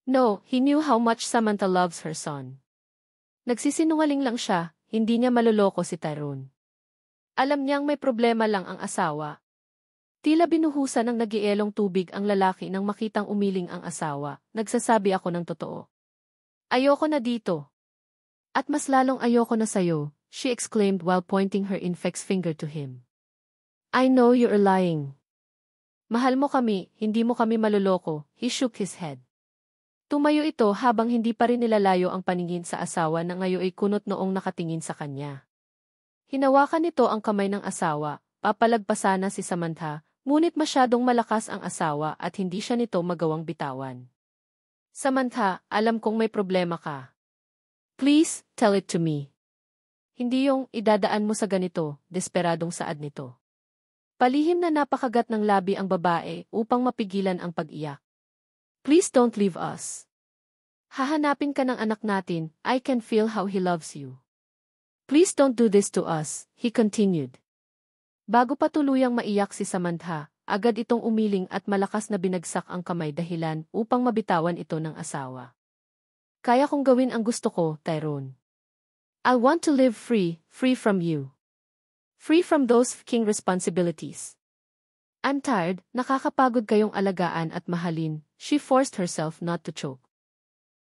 [SPEAKER 1] No, he knew how much Samantha loves her son. Nagsisinungaling lang siya, hindi niya maloloko si Tyrone. Alam niyang may problema lang ang asawa. Tila binuhusan ng nagielong tubig ang lalaki nang makitang umiling ang asawa, nagsasabi ako ng totoo. Ayoko na dito. At mas lalong ayoko na sayo, she exclaimed while pointing her index finger to him. I know you're lying. Mahal mo kami, hindi mo kami maluloko, he shook his head. Tumayo ito habang hindi pa rin nilalayo ang paningin sa asawa na ngayon ay kunot noong nakatingin sa kanya. Hinawakan nito ang kamay ng asawa, papalagpasana si Samantha, ngunit masyadong malakas ang asawa at hindi siya nito magawang bitawan. Samantha, alam kong may problema ka. Please, tell it to me. Hindi yung idadaan mo sa ganito, desperadong saad nito. Palihim na napakagat ng labi ang babae upang mapigilan ang pag-iyak. Please don't leave us. Hahanapin ka ng anak natin, I can feel how he loves you. Please don't do this to us, he continued. Bago pa tuluyang maiyak si Samantha, agad itong umiling at malakas na binagsak ang kamay dahilan upang mabitawan ito ng asawa. Kaya kong gawin ang gusto ko, Tyrone. I want to live free, free from you. Free from those fucking responsibilities. I'm tired, nakakapagod kayong alagaan at mahalin. She forced herself not to choke.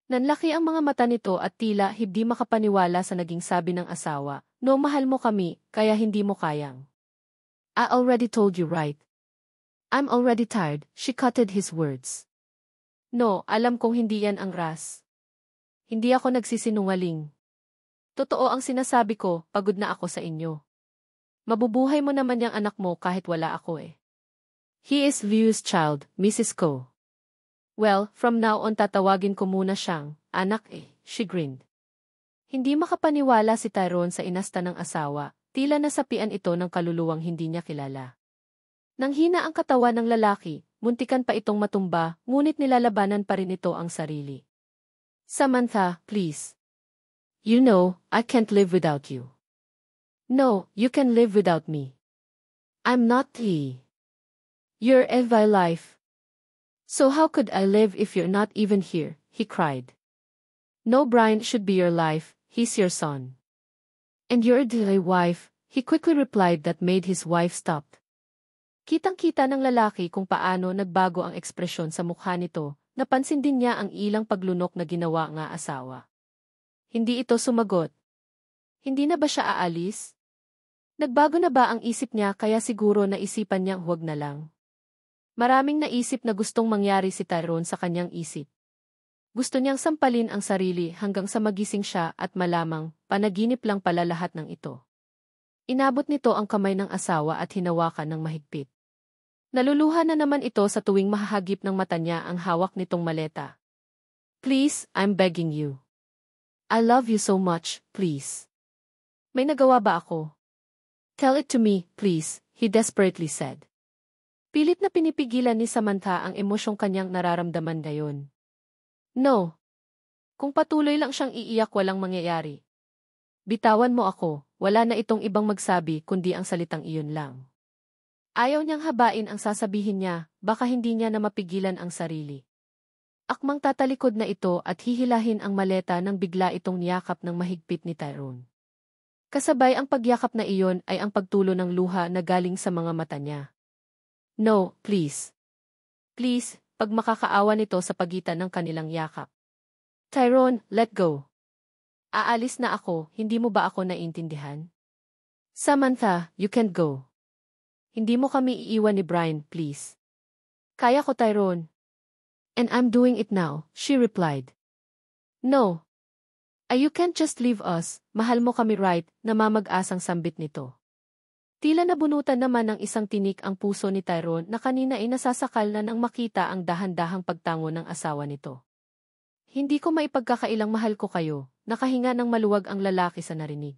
[SPEAKER 1] Nanlaki ang mga mata nito at tila hindi makapaniwala sa naging sabi ng asawa, "No, mahal mo kami, kaya hindi mo kayang." I already told you right. I'm already tired, she cutted his words. No, alam kong hindi yan ang ras. Hindi ako nagsisinungaling. Totoo ang sinasabi ko, pagod na ako sa inyo. Mabubuhay mo naman yung anak mo kahit wala ako eh. He is View's child, Mrs. Ko. Well, from now on tatawagin ko muna siyang, anak eh, she grinned. Hindi makapaniwala si Tyrone sa inasta ng asawa, tila nasapian ito ng kaluluwang hindi niya kilala. Nang hina ang katawan ng lalaki, muntikan pa itong matumba, ngunit nilalabanan pa rin ito ang sarili. Samantha, please. You know, I can't live without you. No, you can live without me. I'm not he. You're my life. So how could I live if you're not even here, he cried. No, Brian should be your life, he's your son. And you're the wife, he quickly replied that made his wife stop. Kitang-kita ng lalaki kung paano nagbago ang ekspresyon sa mukha nito, napansin din niya ang ilang paglunok na ginawa ng asawa. Hindi ito sumagot. Hindi na ba siya aalis? Nagbago na ba ang isip niya kaya siguro naisipan niyang huwag na lang? Maraming naisip na gustong mangyari si Tyrone sa kanyang isip. Gusto niyang sampalin ang sarili hanggang sa magising siya at malamang, panaginip lang pala lahat ng ito. Inabot nito ang kamay ng asawa at hinawakan ng mahigpit. Naluluha na naman ito sa tuwing mahahagip ng mata niya ang hawak nitong maleta. Please, I'm begging you. I love you so much, please. May nagawa ba ako? Tell it to me, please, he desperately said. Pilit na pinipigilan ni Samantha ang emosyong kanyang nararamdaman ngayon. No. Kung patuloy lang siyang iiyak walang mangyayari. Bitawan mo ako, wala na itong ibang magsabi kundi ang salitang iyon lang. Ayaw niyang habain ang sasabihin niya, baka hindi niya na mapigilan ang sarili. Akmang tatalikod na ito at hihilahin ang maleta nang bigla itong niyakap ng mahigpit ni Tyrone. Kasabay ang pagyakap na iyon ay ang pagtulo ng luha na galing sa mga mata niya. No, please. Please, pag makakaawa nito sa pagitan ng kanilang yakap. Tyrone, let go. Aalis na ako, hindi mo ba ako naintindihan? Samantha, you can't go. Hindi mo kami iiwan ni Brian, please. Kaya ko, Tyrone. And I'm doing it now, she replied. No. You can't just leave us, mahal mo kami right, namamag-asang sambit nito. Tila nabunutan naman ng isang tinik ang puso ni Tyrone na kanina ay nasasakal na nang makita ang dahan-dahang pagtango ng asawa nito. Hindi ko maipagkakailang mahal ko kayo, nakahinga ng maluwag ang lalaki sa narinig.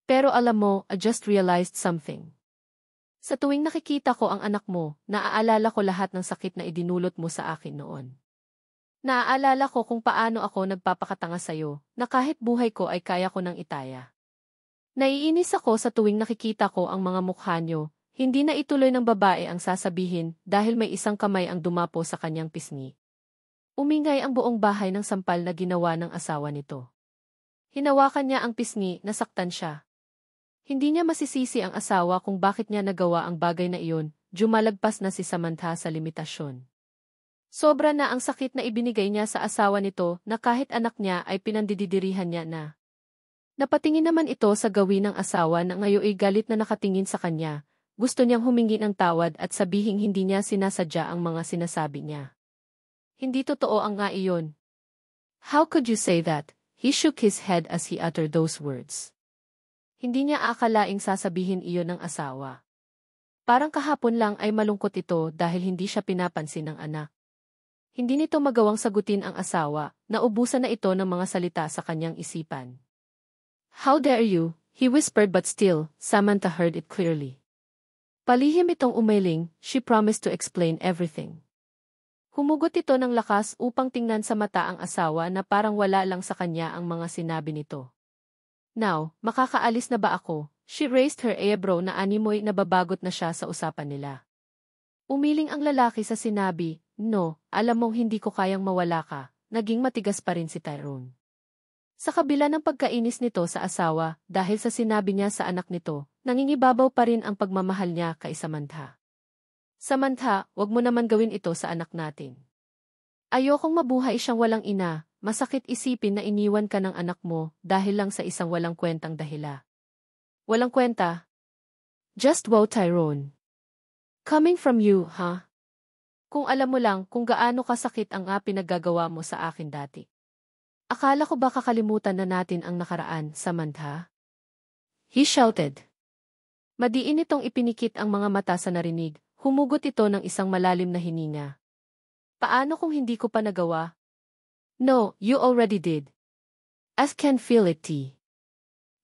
[SPEAKER 1] Pero alam mo, I just realized something. Sa tuwing nakikita ko ang anak mo, naaalala ko lahat ng sakit na idinulot mo sa akin noon. Naaalala ko kung paano ako nagpapakatanga sa'yo, na kahit buhay ko ay kaya ko nang itaya. Naiinis ako sa tuwing nakikita ko ang mga mukha nyo, hindi na ituloy ng babae ang sasabihin dahil may isang kamay ang dumapo sa kanyang pisngi. Umingay ang buong bahay ng sampal na ginawa ng asawa nito. Hinawakan niya ang pisngi, nasaktan siya. Hindi niya masisisi ang asawa kung bakit niya nagawa ang bagay na iyon, jumalagpas na si Samantha sa limitasyon. Sobra na ang sakit na ibinigay niya sa asawa nito na kahit anak niya ay pinandididirihan niya na. Napatingin naman ito sa gawin ng asawa na ngayoy galit na nakatingin sa kanya, gusto niyang humingi ng tawad at sabihing hindi niya sinasadya ang mga sinasabi niya. Hindi totoo ang nga iyon. How could you say that? He shook his head as he uttered those words. Hindi niya akalaing sasabihin iyon ng asawa. Parang kahapon lang ay malungkot ito dahil hindi siya pinapansin ng anak. Hindi nito magawang sagutin ang asawa, naubusan na ito ng mga salita sa kanyang isipan. How dare you, he whispered but still, Samantha heard it clearly. Palihim itong umiling, she promised to explain everything. Humugot ito ng lakas upang tingnan sa mata ang asawa na parang wala lang sa kanya ang mga sinabi nito. Now, makakaalis na ba ako? She raised her eyebrow na animoy nababagot na siya sa usapan nila. Umiling ang lalaki sa sinabi, "No, alam mong hindi ko kayang mawala ka." Naging matigas pa rin si Tyrone. Sa kabila ng pagkainis nito sa asawa, dahil sa sinabi niya sa anak nito, nangingibabaw pa rin ang pagmamahal niya kay Samantha. Samantha, wag mo naman gawin ito sa anak natin. Ayokong mabuhay siyang walang ina, masakit isipin na iniwan ka ng anak mo dahil lang sa isang walang kwentang dahila. Walang kwenta? Just wow, Tyrone. Coming from you, huh? Kung alam mo lang kung gaano kasakit ang pinaggagawa mo sa akin dati. Akala ko ba kakalimutan na natin ang nakaraan, Samantha? He shouted. Madiin itong ipinikit ang mga mata sa narinig, humugot ito ng isang malalim na hininga. Paano kung hindi ko pa nagawa? No, you already did. I can feel it, T.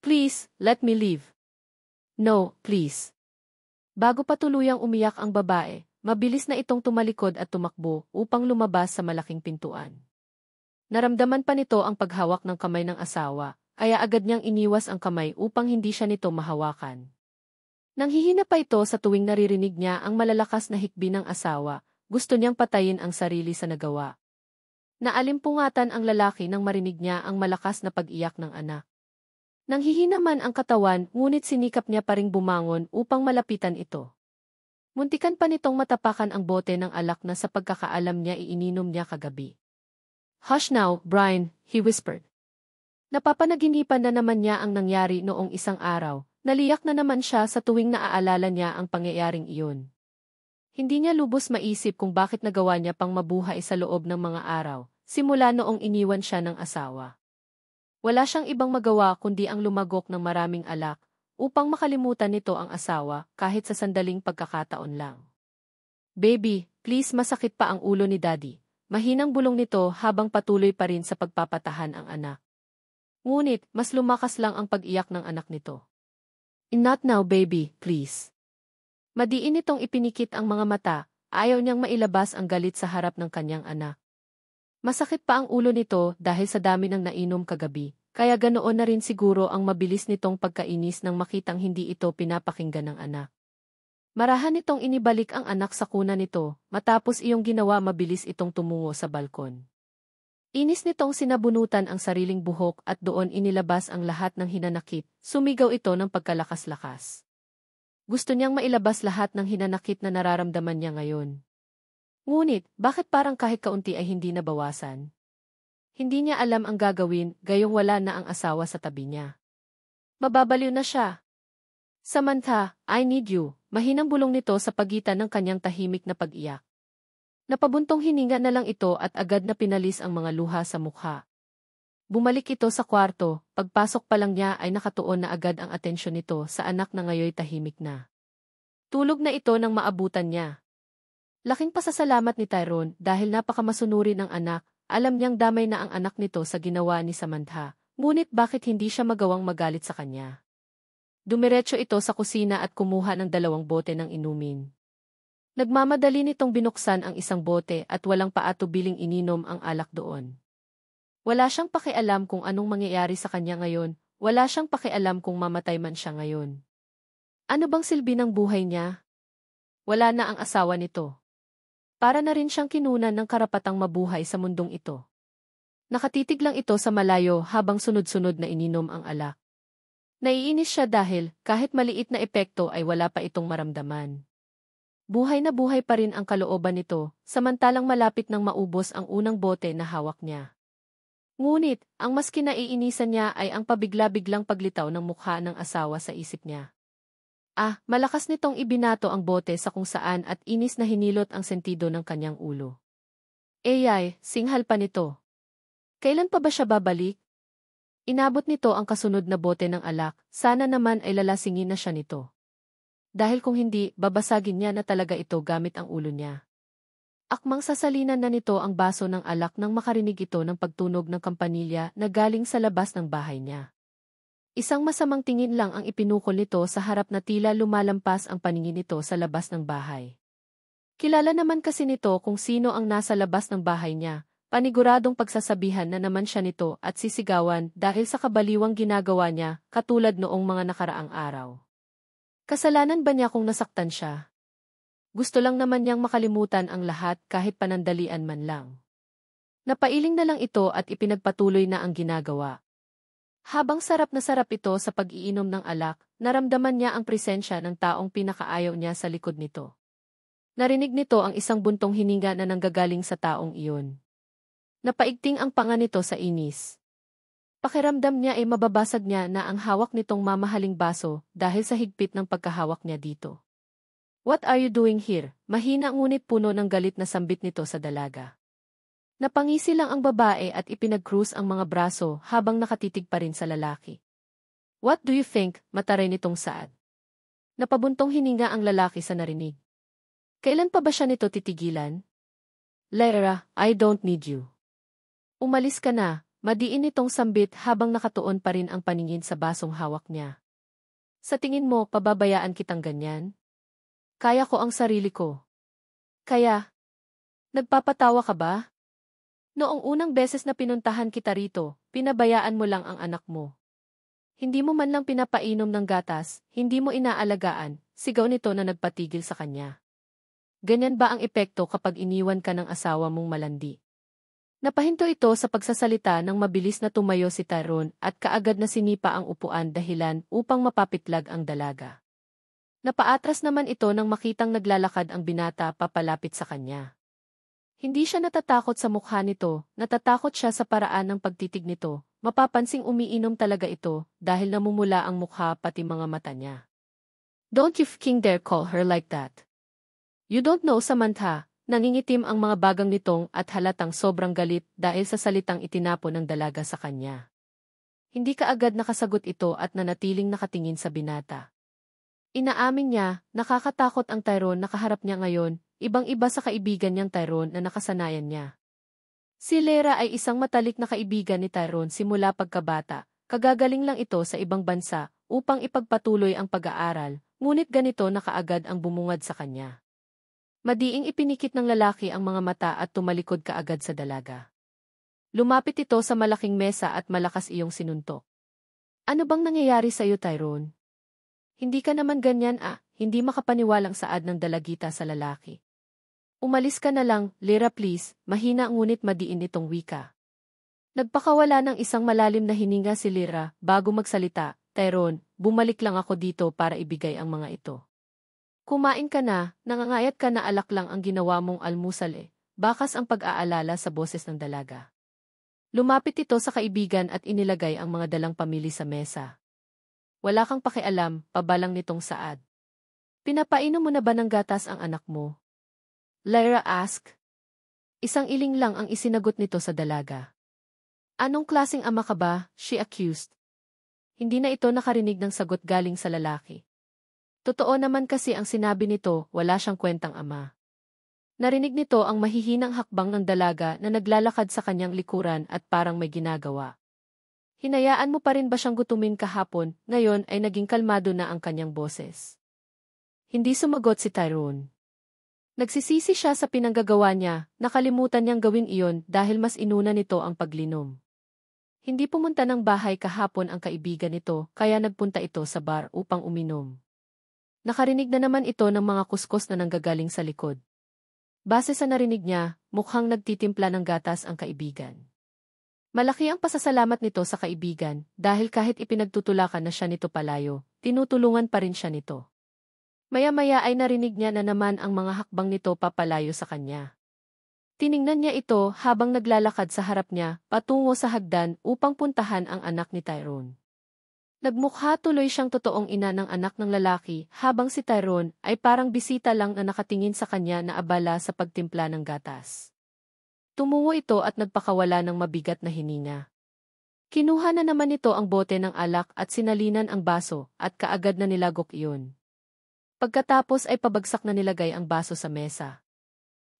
[SPEAKER 1] Please, let me leave. No, please. Bago pa tuluyang umiyak ang babae, mabilis na itong tumalikod at tumakbo upang lumabas sa malaking pintuan. Naramdaman pa nito ang paghawak ng kamay ng asawa, kaya agad niyang iniwas ang kamay upang hindi siya nito mahawakan. Nanghihina pa ito sa tuwing naririnig niya ang malalakas na hikbi ng asawa, gusto niyang patayin ang sarili sa nagawa. Naalimpungatan ang lalaki nang marinig niya ang malakas na pag-iyak ng anak. Nanghihina man ang katawan, ngunit sinikap niya pa ring bumangon upang malapitan ito. Muntikan pa nitong matapakan ang bote ng alak na sa pagkakaalam niya iininom niya kagabi. Hush now, Brian, he whispered. Napapanaginipan na naman niya ang nangyari noong isang araw, naliyak na naman siya sa tuwing naaalala niya ang pangyayaring iyon. Hindi niya lubos maisip kung bakit nagawa niya pang mabuhay sa loob ng mga araw, simula noong iniwan siya ng asawa. Wala siyang ibang magawa kundi ang lumagok ng maraming alak, upang makalimutan nito ang asawa kahit sa sandaling pagkakataon lang. Baby, please, masakit pa ang ulo ni Daddy. Mahinang bulong nito habang patuloy pa rin sa pagpapatahan ang anak. Ngunit, mas lumakas lang ang pag-iyak ng anak nito. Not now, baby, please. Madiin nitong ipinikit ang mga mata, ayaw niyang mailabas ang galit sa harap ng kanyang anak. Masakit pa ang ulo nito dahil sa dami ng nainom kagabi, kaya ganoon na rin siguro ang mabilis nitong pagkainis nang makitang hindi ito pinapakinggan ng anak. Marahan nitong inibalik ang anak sa kuna nito, matapos iyong ginawa mabilis itong tumungo sa balkon. Inis nitong sinabunutan ang sariling buhok at doon inilabas ang lahat ng hinanakit, sumigaw ito ng pagkalakas-lakas. Gusto niyang mailabas lahat ng hinanakit na nararamdaman niya ngayon. Ngunit, bakit parang kahit kaunti ay hindi nabawasan? Hindi niya alam ang gagawin, gayong wala na ang asawa sa tabi niya. Mababaliw na siya. Samantha, I need you, mahinang bulong nito sa pagitan ng kanyang tahimik na pag-iyak. Napabuntong hininga na lang ito at agad na pinalis ang mga luha sa mukha. Bumalik ito sa kwarto, pagpasok pa lang niya ay nakatuon na agad ang atensyon nito sa anak na ngayoy tahimik na. Tulog na ito nang maabutan niya. Laking pasasalamat ni Tyrone dahil napakamasunurin ng anak, alam niyang damay na ang anak nito sa ginawa ni Samantha, ngunit bakit hindi siya magawang magalit sa kanya? Dumiretso ito sa kusina at kumuha ng 2 bote ng inumin. Nagmamadali nitong binuksan ang isang bote at walang paatubiling ininom ang alak doon. Wala siyang pakialam kung anong mangyayari sa kanya ngayon, wala siyang pakialam kung mamatay man siya ngayon. Ano bang silbi ng buhay niya? Wala na ang asawa nito. Para na rin siyang kinunan ng karapatang mabuhay sa mundong ito. Nakatitig lang ito sa malayo habang sunod-sunod na ininom ang alak. Naiinis siya dahil, kahit maliit na epekto ay wala pa itong maramdaman. Buhay na buhay pa rin ang kalooban nito, samantalang malapit nang maubos ang unang bote na hawak niya. Ngunit, ang mas kinaiinisan niya ay ang pabigla-biglang paglitaw ng mukha ng asawa sa isip niya. Malakas nitong ibinato ang bote sa kung saan at inis na hinilot ang sentido ng kanyang ulo. Singhal pa nito. Kailan pa ba siya babalik? Inabot nito ang kasunod na bote ng alak, sana naman ay lalasingin na siya nito. Dahil kung hindi, babasagin niya na talaga ito gamit ang ulo niya. Akmang sasalinan na nito ang baso ng alak nang makarinig ito ng pagtunog ng kampanilya na galing sa labas ng bahay niya. Isang masamang tingin lang ang ipinukol nito sa harap na tila lumalampas ang paningin nito sa labas ng bahay. Kilala naman kasi nito kung sino ang nasa labas ng bahay niya, paniguradong pagsasabihan na naman siya nito at sisigawan dahil sa kabaliwang ginagawa niya katulad noong mga nakaraang araw. Kasalanan ba niya kung nasaktan siya? Gusto lang naman niyang makalimutan ang lahat kahit panandalian man lang. Napailing na lang ito at ipinagpatuloy na ang ginagawa. Habang sarap na sarap ito sa pag-iinom ng alak, naramdaman niya ang presensya ng taong pinakaayaw niya sa likod nito. Narinig nito ang isang buntong hininga na nanggagaling sa taong iyon. Napaigting ang panga nito sa inis. Pakiramdam niya ay mababasag niya na ang hawak nitong mamahaling baso dahil sa higpit ng pagkahawak niya dito. "What are you doing here?" Mahina ngunit puno ng galit na sambit nito sa dalaga. Napangisi lang ang babae at ipinag-cruise ang mga braso habang nakatitig pa rin sa lalaki. "What do you think?" Mataray nitong saad. Napabuntong hininga ang lalaki sa narinig. Kailan pa ba siya nito titigilan? "Lyra, I don't need you." "Umalis ka na," madiin nitong sambit habang nakatuon pa rin ang paningin sa basong hawak niya. "Sa tingin mo, pababayaan kitang ganyan? Kaya ko ang sarili ko." "Kaya? Nagpapatawa ka ba? Noong unang beses na pinuntahan kita rito, pinabayaan mo lang ang anak mo. Hindi mo man lang pinapainom ng gatas, hindi mo inaalagaan," sigaw nito na nagpatigil sa kanya. "Ganyan ba ang epekto kapag iniwan ka ng asawa mong malandi?" Napahinto ito sa pagsasalita nang mabilis na tumayo si Tyrone at kaagad na sinipa ang upuan dahilan upang mapapitlag ang dalaga. Napaatras naman ito nang makitang naglalakad ang binata papalapit sa kanya. Hindi siya natatakot sa mukha nito, natatakot siya sa paraan ng pagtitig nito, mapapansing umiinom talaga ito dahil namumula ang mukha pati mga mata niya. "Don't you fucking dare call her like that. You don't know Samantha." Nangingitim ang mga bagang nitong at halatang sobrang galit dahil sa salitang itinapon ng dalaga sa kanya. Hindi kaagad nakasagot ito at nanatiling nakatingin sa binata. Inaamin niya, nakakatakot ang Tyrone na kaharap niya ngayon, ibang-iba sa kaibigan niyang Tyrone na nakasanayan niya. Si Lyra ay isang matalik na kaibigan ni Tyrone simula pagkabata, kagagaling lang ito sa ibang bansa upang ipagpatuloy ang pag-aaral, ngunit ganito na kaagad ang bumungad sa kanya. Madiing ipinikit ng lalaki ang mga mata at tumalikod kaagad sa dalaga. Lumapit ito sa malaking mesa at malakas iyong sinuntok. "Ano bang nangyayari sa iyo, Tyrone? Hindi ka naman ganyan hindi makapaniwalang saad ng dalagita sa lalaki. "Umalis ka na lang, Lyra please," mahina ngunit madiin itong wika. Nagpakawala ng isang malalim na hininga si Lyra bago magsalita. "Tyrone, bumalik lang ako dito para ibigay ang mga ito. Kumain ka na, nangangayat ka na alak lang ang ginawa mong almusal bakas ang pag-aalala sa boses ng dalaga. Lumapit ito sa kaibigan at inilagay ang mga dalang pamili sa mesa. "Wala kang pakialam," pabalang nitong saad. "Pinapainom mo na ba ng gatas ang anak mo?" Lyra asked. Isang iling lang ang isinagot nito sa dalaga. "Anong klaseng ama ka ba?" she accused. Hindi na ito nakarinig ng sagot galing sa lalaki. Totoo naman kasi ang sinabi nito, wala siyang kwentang ama. Narinig nito ang mahihinang hakbang ng dalaga na naglalakad sa kanyang likuran at parang may ginagawa. "Hinayaan mo pa rin ba siyang gutumin kahapon?" Ngayon ay naging kalmado na ang kanyang boses. Hindi sumagot si Tyrone. Nagsisisi siya sa pinanggagawa niya, nakalimutan niyang gawin iyon dahil mas inuna nito ang paglinom. Hindi pumunta ng bahay kahapon ang kaibigan nito kaya nagpunta ito sa bar upang uminom. Nakarinig na naman ito ng mga kuskos na nanggagaling sa likod. Base sa narinig niya, mukhang nagtitimpla ng gatas ang kaibigan. Malaki ang pasasalamat nito sa kaibigan dahil kahit ipinagtutulakan na siya nito palayo, tinutulungan pa rin siya nito. Maya-maya ay narinig niya na naman ang mga hakbang nito papalayo sa kanya. Tiningnan niya ito habang naglalakad sa harap niya patungo sa hagdan upang puntahan ang anak ni Tyrone. Nagmukha tuloy siyang totoong ina ng anak ng lalaki habang si Tyrone ay parang bisita lang na nakatingin sa kanya na abala sa pagtimpla ng gatas. Tumungo ito at nagpakawala ng mabigat na hininga. Kinuha na naman ito ang bote ng alak at sinalinan ang baso at kaagad na nilagok iyon. Pagkatapos ay pabagsak na nilagay ang baso sa mesa.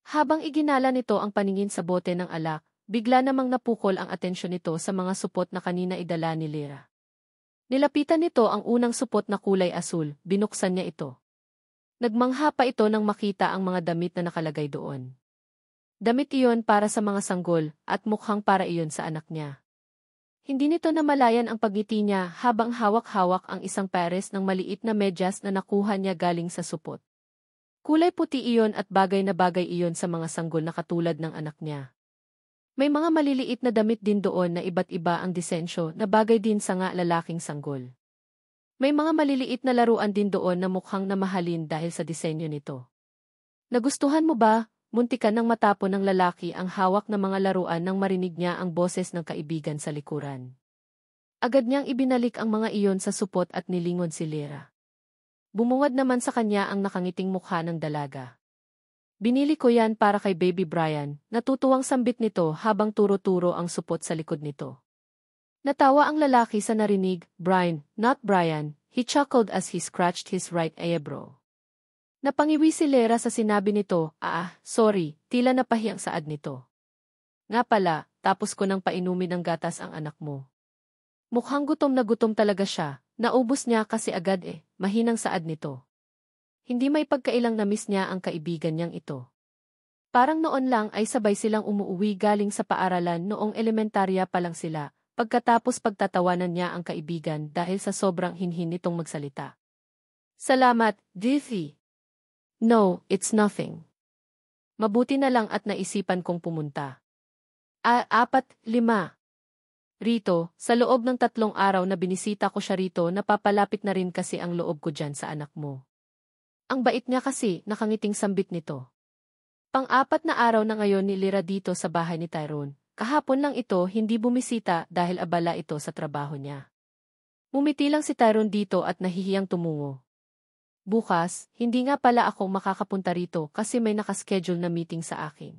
[SPEAKER 1] Habang iginala nito ang paningin sa bote ng alak, bigla namang napukol ang atensyon nito sa mga supot na kanina idala ni Lyra. Nilapitan nito ang unang supot na kulay asul, binuksan niya ito. Nagmangha pa ito nang makita ang mga damit na nakalagay doon. Damit iyon para sa mga sanggol at mukhang para iyon sa anak niya. Hindi nito namalayan ang pagngiti niya habang hawak-hawak ang isang pares ng maliit na medyas na nakuha niya galing sa supot. Kulay puti iyon at bagay na bagay iyon sa mga sanggol na katulad ng anak niya. May mga maliliit na damit din doon na iba't iba ang disensyo na bagay din sa nga lalaking sanggol. May mga maliliit na laruan din doon na mukhang namahalin dahil sa disenyo nito. Nagustuhan mo ba? Muntikan nang matapon ng lalaki ang hawak na mga laruan nang marinig niya ang boses ng kaibigan sa likuran. Agad niyang ibinalik ang mga iyon sa supot at nilingon si Lyra. Bumungad naman sa kanya ang nakangiting mukha ng dalaga. Binili ko yan para kay Baby Brian, natutuwang sambit nito habang turo-turo ang supot sa likod nito. Natawa ang lalaki sa narinig, Brian, not Brian, he chuckled as he scratched his right eyebrow. Napangiwi si Lyra sa sinabi nito, sorry, tila napahi ang saad nito. Nga pala, tapos ko nang painumin ng gatas ang anak mo. Mukhang gutom na gutom talaga siya, naubos niya kasi agad mahinang saad nito. Hindi may pagkailang na-miss niya ang kaibigan niyang ito. Parang noon lang ay sabay silang umuuwi galing sa paaralan noong elementarya pa lang sila, pagkatapos pagtatawanan niya ang kaibigan dahil sa sobrang hinhin nitong magsalita. Salamat, Diffie. No, it's nothing. Mabuti na lang at naisipan kong pumunta. 4, 5. Rito, sa loob ng 3 araw na binisita ko siya rito napapalapit na rin kasi ang loob ko dyan sa anak mo. Ang bait niya kasi, nakangiting sambit nito. Pang-4 na araw na ngayon ni Lyra dito sa bahay ni Tyrone. Kahapon lang ito hindi bumisita dahil abala ito sa trabaho niya. Mumiti lang si Tyrone dito at nahihiyang tumungo. Bukas, hindi nga pala ako makakapunta rito kasi may nakaschedule na meeting sa akin.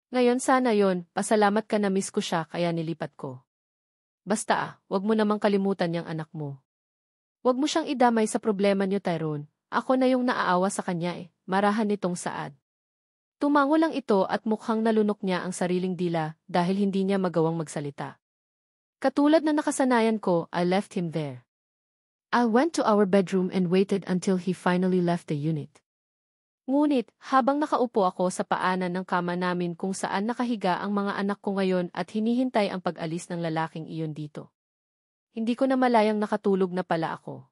[SPEAKER 1] Ngayon sana yon, pasalamat ka na miss ko siya kaya nilipat ko. Basta wag mo namang kalimutan yung anak mo. Wag mo siyang idamay sa problema niyo Tyrone, ako na yung naaawa sa kanya marahan nitong saad. Tumango lang ito at mukhang nalunok niya ang sariling dila dahil hindi niya magawang magsalita. Katulad na nakasanayan ko, I left him there. I went to our bedroom and waited until he finally left the unit. Ngunit, habang nakaupo ako sa paanan ng kama namin kung saan nakahiga ang mga anak ko ngayon at hinihintay ang pag-alis ng lalaking iyon dito. Hindi ko na malayang nakatulog na pala ako.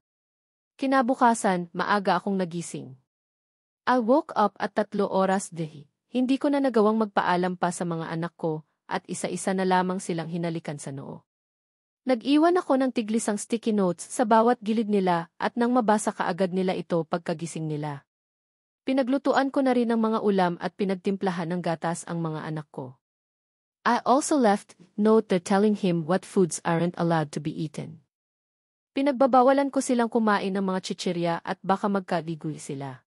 [SPEAKER 1] Kinabukasan, maaga akong nagising. I woke up at 3 oras dehi. Hindi ko na nagawang magpaalam pa sa mga anak ko at isa-isa na lamang silang hinalikan sa noo. Nag-iwan ako ng tiglisang sticky notes sa bawat gilid nila at nang mabasa kaagad nila ito pagkagising nila. Pinaglutuan ko na rin ng mga ulam at pinagtimplahan ng gatas ang mga anak ko. I also left note there telling him what foods aren't allowed to be eaten. Pinagbabawalan ko silang kumain ng mga chichirya at baka magkaligoy sila.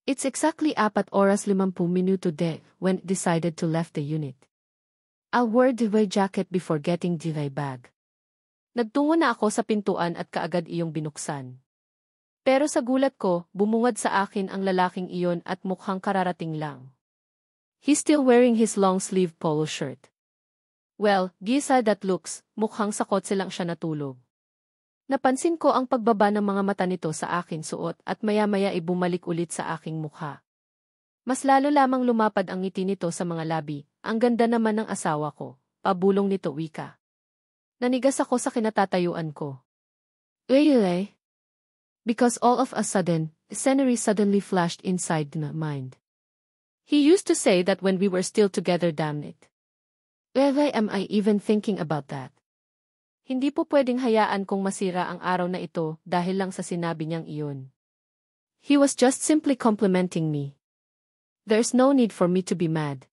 [SPEAKER 1] It's exactly 4 oras 50 minuto de when decided to left the unit. I wore the jacket before getting the bag. Nagtungo na ako sa pintuan at kaagad iyong binuksan. Pero sa gulat ko, bumungad sa akin ang lalaking iyon at mukhang kararating lang. He's still wearing his long-sleeve polo shirt. Well, gisa that looks, mukhang sakot silang siya natulog. Napansin ko ang pagbaba ng mga mata nito sa akin suot at maya-maya ay bumalik ulit sa aking mukha. Mas lalo lamang lumapad ang ngiti nito sa mga labi, ang ganda naman ng asawa ko, pabulong nito wika. Nanigas ako sa kinatatayuan ko. Really? Because all of a sudden, scenery suddenly flashed inside my mind. He used to say that when we were still together, damn it. Why am I even thinking about that? Hindi po pwedeng hayaan kong masira ang araw na ito dahil lang sa sinabi niyang iyon. He was just simply complimenting me. There's no need for me to be mad.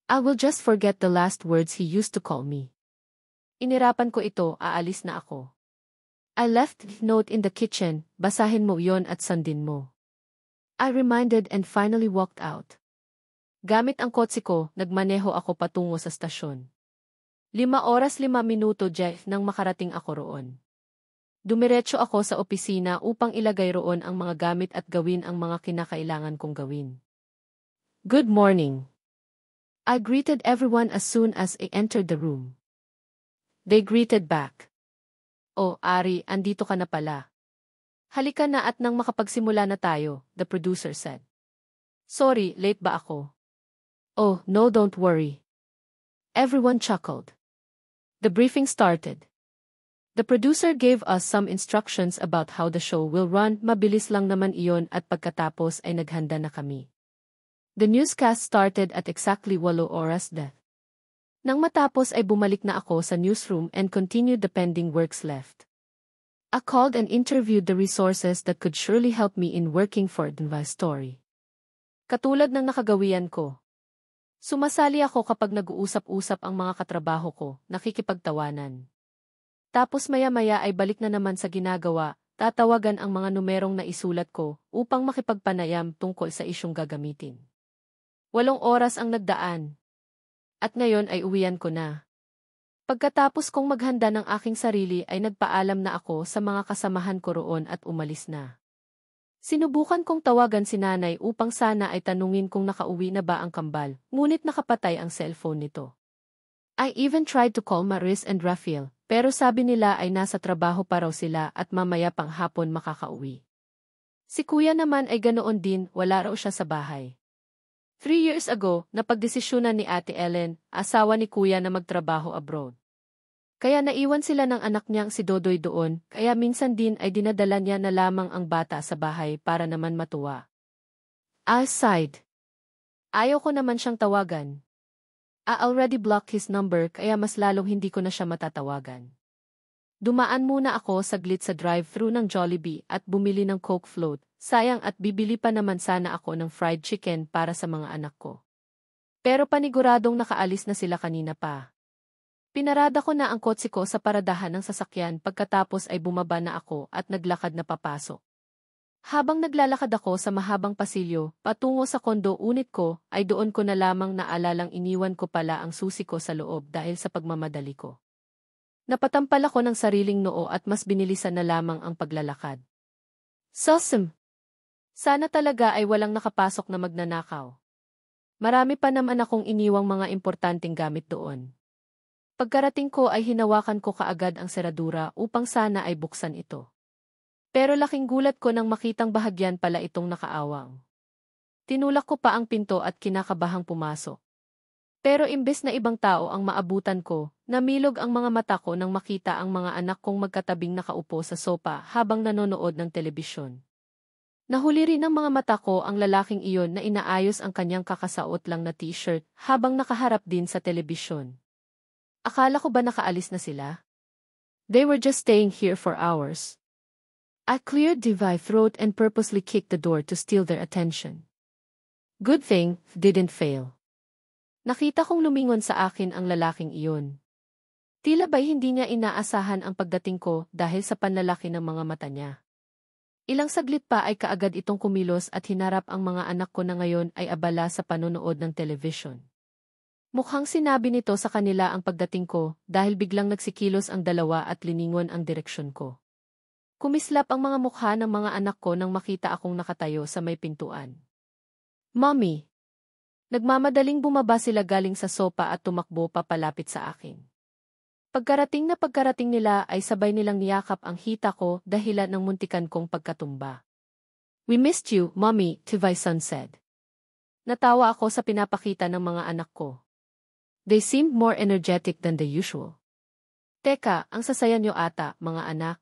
[SPEAKER 1] I will just forget the last words he used to call me. Inirapan ko ito, aalis na ako. I left note in the kitchen, basahin mo yon at sundin mo. I reminded and finally walked out. Gamit ang kotse ko, nagmaneho ako patungo sa stasyon. 5 oras 5 minuto Jeff nang makarating ako roon. Dumiretso ako sa opisina upang ilagay roon ang mga gamit at gawin ang mga kinakailangan kong gawin. Good morning. I greeted everyone as soon as I entered the room. They greeted back. Oh, Ari, andito ka na pala. Halika na at nang makapagsimula na tayo, the producer said. Sorry, late ba ako? Oh, no, don't worry. Everyone chuckled. The briefing started. The producer gave us some instructions about how the show will run. Mabilis lang naman iyon at pagkatapos ay naghanda na kami. The newscast started at exactly 8 oras. Nang matapos ay bumalik na ako sa newsroom and continued the pending works left. I called and interviewed the resources that could surely help me in working for the story. Katulad ng nakagawian ko. Sumasali ako kapag nag-uusap-usap ang mga katrabaho ko, nakikipagtawanan. Tapos maya-maya ay balik na naman sa ginagawa, tatawagan ang mga numerong naisulat ko upang makipagpanayam tungkol sa isyong gagamitin. 8 oras ang nagdaan. At ngayon ay uwian ko na. Pagkatapos kong maghanda ng aking sarili ay nagpaalam na ako sa mga kasamahan ko roon at umalis na. Sinubukan kong tawagan si nanay upang sana ay tanungin kung nakauwi na ba ang kambal, ngunit nakapatay ang cellphone nito. I even tried to call Maris and Rafael, pero sabi nila ay nasa trabaho pa raw sila at mamaya pang hapon makakauwi. Si kuya naman ay ganoon din, wala raw siya sa bahay. 3 years ago, napagdesisyonan ni Ate Ellen, asawa ni kuya na magtrabaho abroad. Kaya naiwan sila ng anak niyang si Dodoy doon, kaya minsan din ay dinadala niya na lamang ang bata sa bahay para naman matuwa. I sighed. Ayaw ko naman siyang tawagan. I already blocked his number kaya mas lalong hindi ko na siya matatawagan. Dumaan muna ako saglit sa drive-thru ng Jollibee at bumili ng Coke Float, sayang at bibili pa naman sana ako ng fried chicken para sa mga anak ko. Pero paniguradong nakaalis na sila kanina pa. Pinarada ko na ang kotse ko sa paradahan ng sasakyan pagkatapos ay bumaba na ako at naglakad na papasok. Habang naglalakad ako sa mahabang pasilyo, patungo sa kondo unit ko, ay doon ko na lamang naalalang iniwan ko pala ang susi ko sa loob dahil sa pagmamadali ko. Napatampal ako ng sariling noo at mas binilisan na lamang ang paglalakad. Sosum! Sana talaga ay walang nakapasok na magnanakaw. Marami pa naman akong iniwang mga importanteng gamit doon. Pagkarating ko ay hinawakan ko kaagad ang seradura upang sana ay buksan ito. Pero laking gulat ko nang makitang bahagyan pala itong nakaawang. Tinulak ko pa ang pinto at kinakabahang pumasok. Pero imbes na ibang tao ang maabutan ko, namilog ang mga mata ko nang makita ang mga anak kong magkatabing nakaupo sa sopa habang nanonood ng telebisyon. Nahuli rin ng mga mata ko ang lalaking iyon na inaayos ang kanyang kakasuot lang na t-shirt habang nakaharap din sa telebisyon. Akala ko ba nakaalis na sila? They were just staying here for hours. I cleared my throat and purposely kicked the door to steal their attention. Good thing, didn't fail. Nakita kong lumingon sa akin ang lalaking iyon. Tila ba'y hindi niya inaasahan ang pagdating ko dahil sa panlalaki ng mga mata niya. Ilang saglit pa ay kaagad itong kumilos at hinarap ang mga anak ko na ngayon ay abala sa panonood ng television. Mukhang sinabi nito sa kanila ang pagdating ko dahil biglang nagsikilos ang dalawa at liningon ang direksyon ko. Kumislap ang mga mukha ng mga anak ko nang makita akong nakatayo sa may pintuan. Mommy! Nagmamadaling bumaba sila galing sa sopa at tumakbo papalapit sa akin. Pagkarating nila ay sabay nilang niyakap ang hita ko dahilan ng muntikan kong pagkatumba. We missed you, Mommy, Tivay son said. Natawa ako sa pinapakita ng mga anak ko. They seemed more energetic than the usual. Teka, ang sasaya niyo ata, mga anak.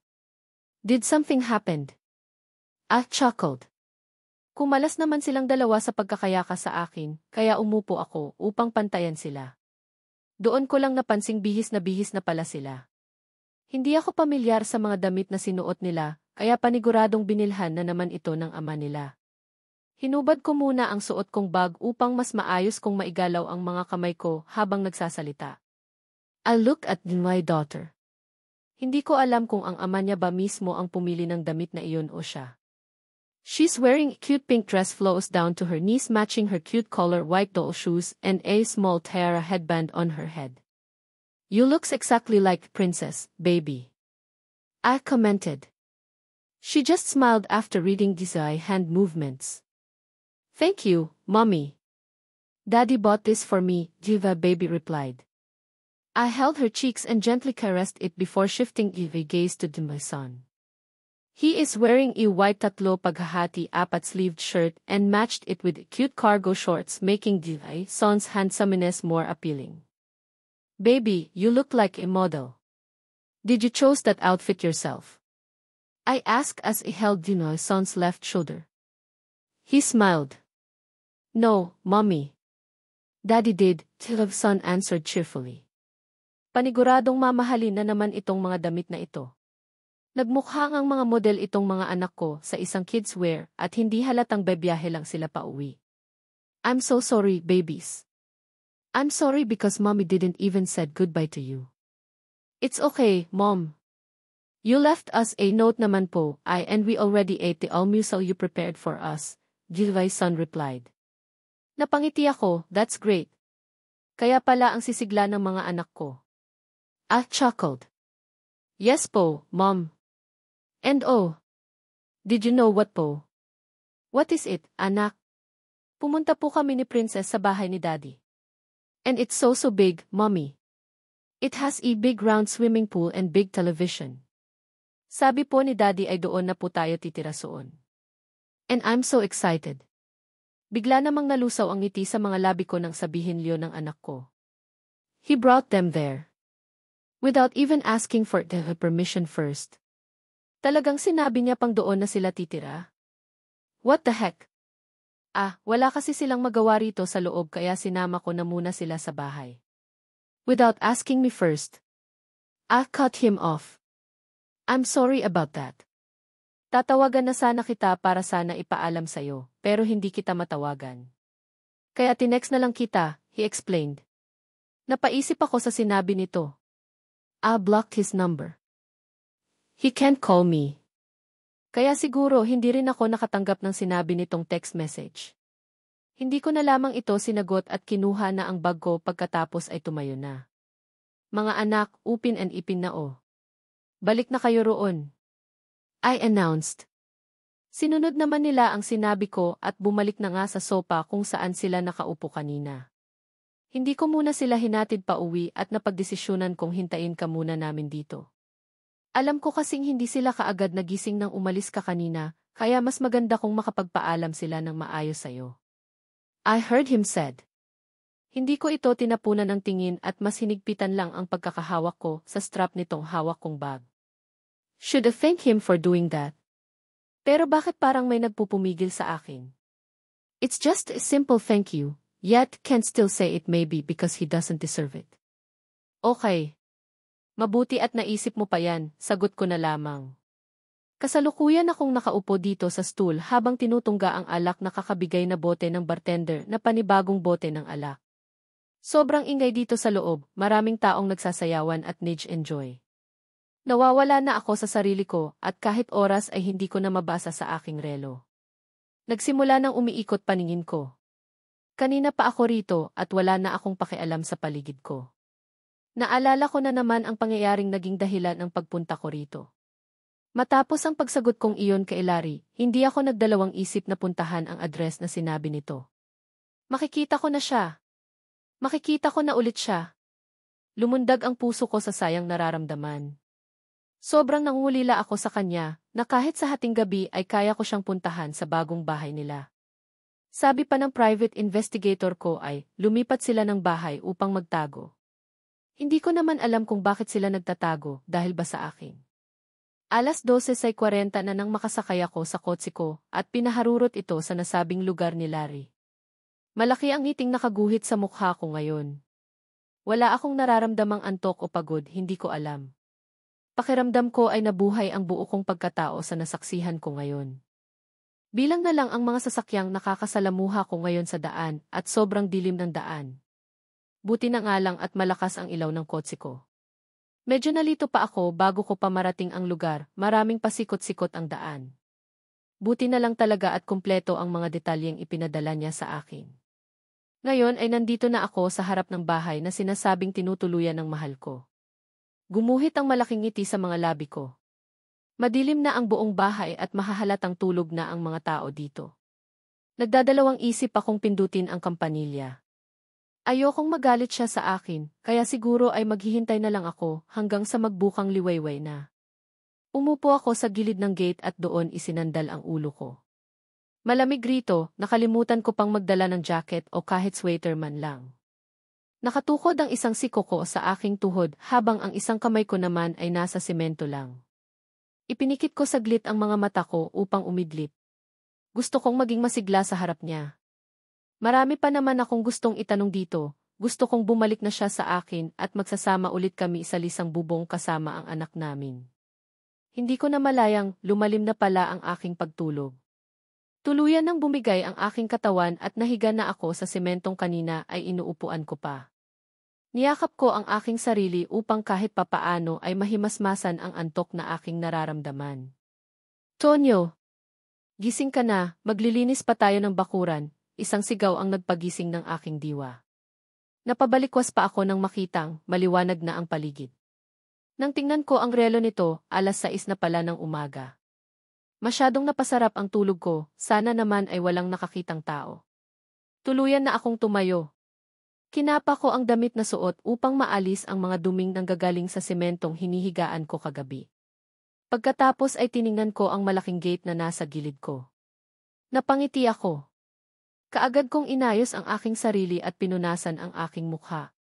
[SPEAKER 1] Did something happen? I chuckled. Kumalas naman silang dalawa sa pagkakayaka sa akin, kaya umupo ako upang pantayan sila. Doon ko lang napansing bihis na pala sila. Hindi ako pamilyar sa mga damit na sinuot nila, kaya paniguradong binilhan na naman ito ng ama nila. Hinubad ko muna ang suot kong bag upang mas maayos kong maigalaw ang mga kamay ko habang nagsasalita. I looked at my daughter. Hindi ko alam kung ang ama niya ba mismo ang pumili ng damit na iyon o siya. She's wearing a cute pink dress flows down to her knees matching her cute color white doll shoes and a small tiara headband on her head. You looks exactly like Princess, baby. I commented. She just smiled after reading these hand movements. Thank you, Mommy. Daddy bought this for me, Diva baby replied. I held her cheeks and gently caressed it before shifting my gaze to my son. He is wearing a white tatlo paghahati apat-sleeved shirt and matched it with cute cargo shorts, making Son's handsomeness more appealing. Baby, you look like a model. Did you choose that outfit yourself? I asked as I held Son's left shoulder. He smiled. No, Mommy. Daddy did, Son answered cheerfully. Paniguradong mamahalin na naman itong mga damit na ito. Nagmukha ngang mga model itong mga anak ko sa isang kids wear at hindi halatang bebiyahe lang sila pa uwi. I'm so sorry, babies. I'm sorry because Mommy didn't even said goodbye to you. It's okay, Mom. You left us a note naman po, and we already ate the almusal you prepared for us, Son replied. Napangiti ako, that's great. Kaya pala ang sisigla ng mga anak ko. I chuckled. Yes po, Mom. And oh, did you know what po? What is it, anak? Pumunta po kami ni Princess sa bahay ni Daddy. And it's so big, Mommy. It has a big round swimming pool and big television. Sabi po ni Daddy ay doon na po tayo titira soon. And I'm so excited. Bigla namang nalusaw ang ngiti sa mga labi ko nang sabihin Leo ng anak ko. He brought them there. Without even asking for their permission first. Talagang sinabi niya pang doon na sila titira. What the heck? Wala kasi silang magawa rito sa loob kaya sinama ko na muna sila sa bahay. Without asking me first. I cut him off. I'm sorry about that. Tatawagan na sana kita para sana ipaalam sa'yo, pero hindi kita matawagan. Kaya tinext na lang kita, he explained. Napaisip ako sa sinabi nito. I blocked his number. He can't call me. Kaya siguro hindi rin ako nakatanggap ng sinabi nitong text message. Hindi ko na lamang ito sinagot at kinuha na ang bag ko pagkatapos ay tumayo na. Mga anak, upin and ipin na o. Balik na kayo roon. I announced. Sinunod naman nila ang sinabi ko at bumalik na nga sa sopa kung saan sila nakaupo kanina. Hindi ko muna sila hinatid pa uwi at napagdesisyonan kong hintayin ka muna namin dito. Alam ko kasing hindi sila kaagad nagising nang umalis ka kanina, kaya mas maganda kung makapagpaalam sila ng maayos sa'yo. I heard him said. Hindi ko ito tinapunan ng tingin at mas hinigpitan lang ang pagkakahawak ko sa strap nitong hawak kong bag. Should I thank him for doing that? Pero bakit parang may nagpupumigil sa akin? It's just a simple thank you. Yet, can't still say it maybe because he doesn't deserve it. Okay. Mabuti at naisip mo pa yan, sagot ko na lamang. Kasalukuyan akong nakaupo dito sa stool habang tinutungga ang alak na kakabigay na bote ng bartender na panibagong bote ng alak. Sobrang ingay dito sa loob, maraming taong nagsasayawan at enjoy. Nawawala na ako sa sarili ko at kahit oras ay hindi ko na mabasa sa aking relo. Nagsimula nang umiikot paningin ko. Kanina pa ako rito at wala na akong pakialam sa paligid ko. Naalala ko na naman ang pangyayaring naging dahilan ng pagpunta ko rito. Matapos ang pagsagot kong iyon kay Larry, hindi ako nagdalawang isip na puntahan ang address na sinabi nito. Makikita ko na siya. Makikita ko na ulit siya. Lumundag ang puso ko sa sayang nararamdaman. Sobrang nangulila ako sa kanya na kahit sa hating gabi ay kaya ko siyang puntahan sa bagong bahay nila. Sabi pa ng private investigator ko ay lumipat sila ng bahay upang magtago. Hindi ko naman alam kung bakit sila nagtatago dahil ba sa akin. Alas 12:40 na nang makasakay ako sa kotse ko at pinaharurot ito sa nasabing lugar ni Larry. Malaki ang ngiting nakaguhit sa mukha ko ngayon. Wala akong nararamdamang antok o pagod, hindi ko alam. Pakiramdam ko ay nabuhay ang buo kong pagkatao sa nasaksihan ko ngayon. Bilang na lang ang mga sasakyang nakakasalamuha ko ngayon sa daan at sobrang dilim ng daan. Buti na nga lang at malakas ang ilaw ng kotse ko. Medyo nalito pa ako bago ko pa marating ang lugar, maraming pasikot-sikot ang daan. Buti na lang talaga at kumpleto ang mga detalyeng ipinadala niya sa akin. Ngayon ay nandito na ako sa harap ng bahay na sinasabing tinutuluyan ng mahal ko. Gumuhit ang malaking ngiti sa mga labi ko. Madilim na ang buong bahay at mahahalatang tulog na ang mga tao dito. Nagdadalawang isip akong pindutin ang kampanilya. Ayokong magalit siya sa akin, kaya siguro ay maghihintay na lang ako hanggang sa magbukang liwayway na. Umupo ako sa gilid ng gate at doon isinandal ang ulo ko. Malamig rito, nakalimutan ko pang magdala ng jacket o kahit sweater man lang. Nakatukod ang isang siko ko sa aking tuhod habang ang isang kamay ko naman ay nasa semento lang. Ipinikit ko saglit ang mga mata ko upang umidlip. Gusto kong maging masigla sa harap niya. Marami pa naman akong gustong itanong dito. Gusto kong bumalik na siya sa akin at magsasama ulit kami sa lisang bubong kasama ang anak namin. Hindi ko na malayang lumalim na pala ang aking pagtulog. Tuluyan nang bumigay ang aking katawan at nahiga na ako sa sementong kanina ay inuupuan ko pa. Niyakap ko ang aking sarili upang kahit papaano ay mahimasmasan ang antok na aking nararamdaman. Tonyo! Gising ka na, maglilinis pa tayo ng bakuran, isang sigaw ang nagpagising ng aking diwa. Napabalikwas pa ako nang makitang maliwanag na ang paligid. Nang tingnan ko ang relo nito, 6:00 na pala ng umaga. Masyadong napasarap ang tulog ko, sana naman ay walang nakakitang tao. Tuluyan na akong tumayo. Kinapa ko ang damit na suot upang maalis ang mga duming nanggagaling sa sementong hinihigaan ko kagabi. Pagkatapos ay tiningnan ko ang malaking gate na nasa gilid ko. Napangiti ako. Kaagad kong inayos ang aking sarili at pinunasan ang aking mukha.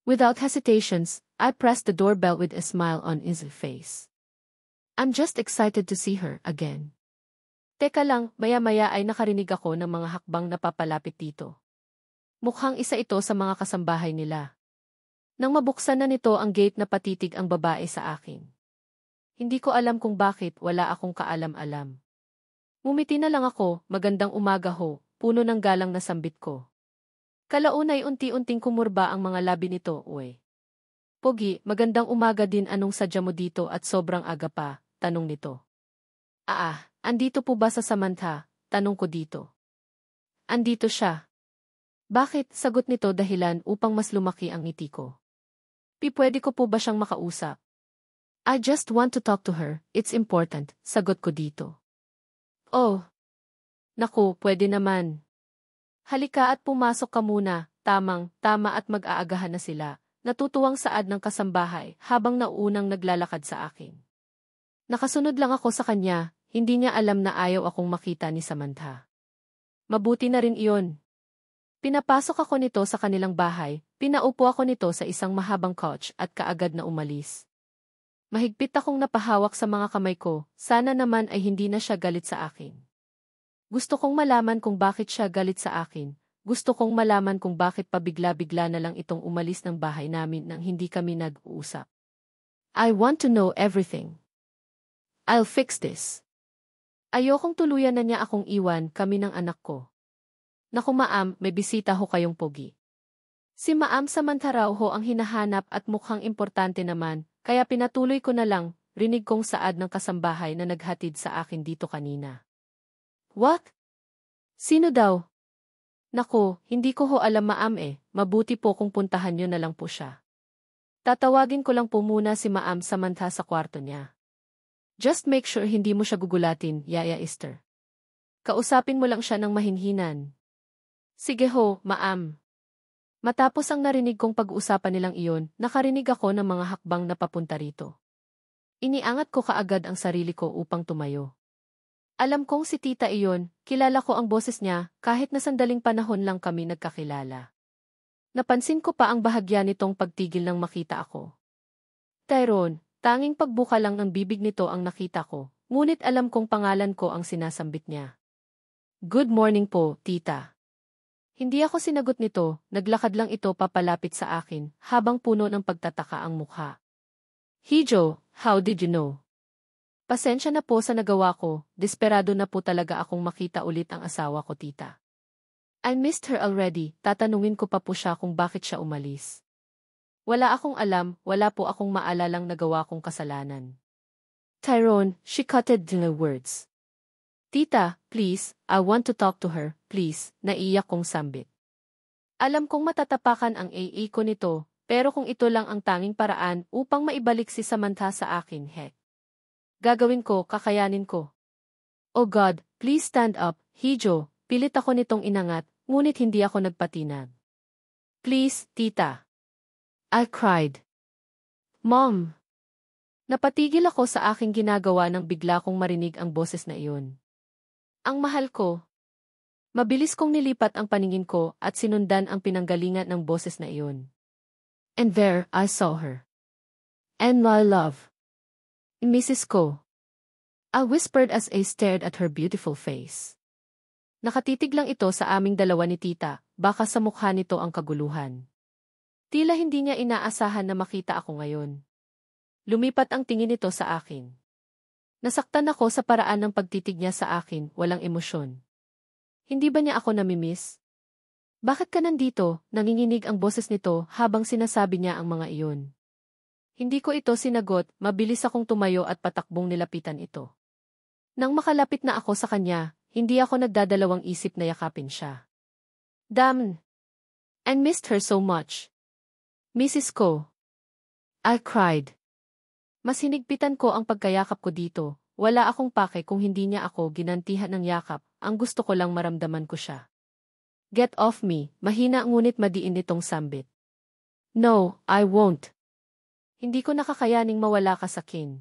[SPEAKER 1] Without hesitations, I pressed the doorbell with a smile on his face. I'm just excited to see her again. Teka lang, maya-maya ay nakarinig ako ng mga hakbang na papalapit dito. Mukhang isa ito sa mga kasambahay nila. Nang mabuksan na nito ang gate na patitig ang babae sa akin. Hindi ko alam kung bakit wala akong kaalam-alam. Ngumiti na lang ako, magandang umaga ho, puno ng galang na sambit ko. Kalaunay unti-unting kumurba ang mga labi nito, uwe. Pogi, magandang umaga din, anong sadya mo dito at sobrang aga pa, tanong nito. Andito po ba sa Samantha? Tanong ko dito. Andito siya. Bakit? Sagot nito dahilan upang mas lumaki ang ngiti ko. Pwede ko po ba siyang makausap? I just want to talk to her, it's important, sagot ko dito. Oh. Naku, pwede naman. Halika at pumasok ka muna, tama at mag-aagahan na sila. Natutuwang saad ng kasambahay habang nauunang naglalakad sa akin. Nakasunod lang ako sa kanya, hindi niya alam na ayaw akong makita ni Samantha. Mabuti na rin iyon. Pinapasok ako nito sa kanilang bahay, pinaupo ako nito sa isang mahabang couch at kaagad na umalis. Mahigpit akong napahawak sa mga kamay ko, sana naman ay hindi na siya galit sa akin. Gusto kong malaman kung bakit siya galit sa akin. Gusto kong malaman kung bakit pabigla-bigla na lang itong umalis ng bahay namin nang hindi kami nag-uusap. I want to know everything. I'll fix this. Ayokong tuluyan na niya akong iwan, kami ng anak ko. Naku Maam, may bisita ho kayong pogi. Si Maam Samantha raw ho ang hinahanap at mukhang importante naman, kaya pinatuloy ko na lang, rinig kong saad ng kasambahay na naghatid sa akin dito kanina. What? Sino daw? Naku, hindi ko ho alam Maam mabuti po kung puntahan niyo na lang po siya. Tatawagin ko lang po muna si Maam Samantha sa kwarto niya. Just make sure hindi mo siya gugulatin, Yaya Esther. Kausapin mo lang siya ng mahinhinan. Sige ho, Maam. Matapos ang narinig kong pag-uusapan nilang iyon, nakarinig ako ng mga hakbang na papunta rito. Iniangat ko kaagad ang sarili ko upang tumayo. Alam kong si tita iyon, kilala ko ang boses niya, kahit na sandaling panahon lang kami nagkakilala. Napansin ko pa ang bahagya nitong pagtigil nang makita ako. Tyrone, tanging pagbuka lang ng bibig nito ang nakita ko, ngunit alam kong pangalan ko ang sinasambit niya. Good morning po, tita. Hindi ako sinagot nito, naglakad lang ito papalapit sa akin, habang puno ng pagtataka ang mukha. Hijo, how did you know? Pasensya na po sa nagawa ko, desperado na po talaga akong makita ulit ang asawa ko, tita. I missed her already, tatanungin ko pa po siya kung bakit siya umalis. Wala akong alam, wala po akong maalalang nagawa kong kasalanan. Tyrone, she cutted the words. Tita, please, I want to talk to her, please, naiyak kong sambit. Alam kong matatapakan ang AA ko nito, pero kung ito lang ang tanging paraan upang maibalik si Samantha sa akin, heck. Gagawin ko, kakayanin ko. Oh God, please stand up, Hijo, pilit ako nitong inangat, ngunit hindi ako nagpatinag. Please, tita. I cried. Mom. Napatigil ako sa aking ginagawa nang bigla kong marinig ang boses na iyon. Ang mahal ko. Mabilis kong nilipat ang paningin ko at sinundan ang pinanggalingan ng boses na iyon. And there, I saw her. And my love. Mrs. Ko. I whispered as I stared at her beautiful face. Nakatitig lang ito sa aming dalawa ni tita, baka sa mukha nito ang kaguluhan. Tila hindi niya inaasahan na makita ako ngayon. Lumipat ang tingin nito sa akin. Nasaktan ako sa paraan ng pagtitig niya sa akin, walang emosyon. Hindi ba niya ako namimiss? Bakit ka nandito? Nanginginig ang boses nito habang sinasabi niya ang mga iyon. Hindi ko ito sinagot, mabilis akong tumayo at patakbong nilapitan ito. Nang makalapit na ako sa kanya, hindi ako nagdadalawang isip na yakapin siya. Damn! I missed her so much. Mrs. Ko. I cried. Mas hinigpitan ko ang pagkayakap ko dito, wala akong pake kung hindi niya ako ginantihan ng yakap, ang gusto ko lang maramdaman ko siya. Get off me, mahina ngunit madiin nitong sambit. No, I won't. Hindi ko nakakayaning mawala ka sa akin.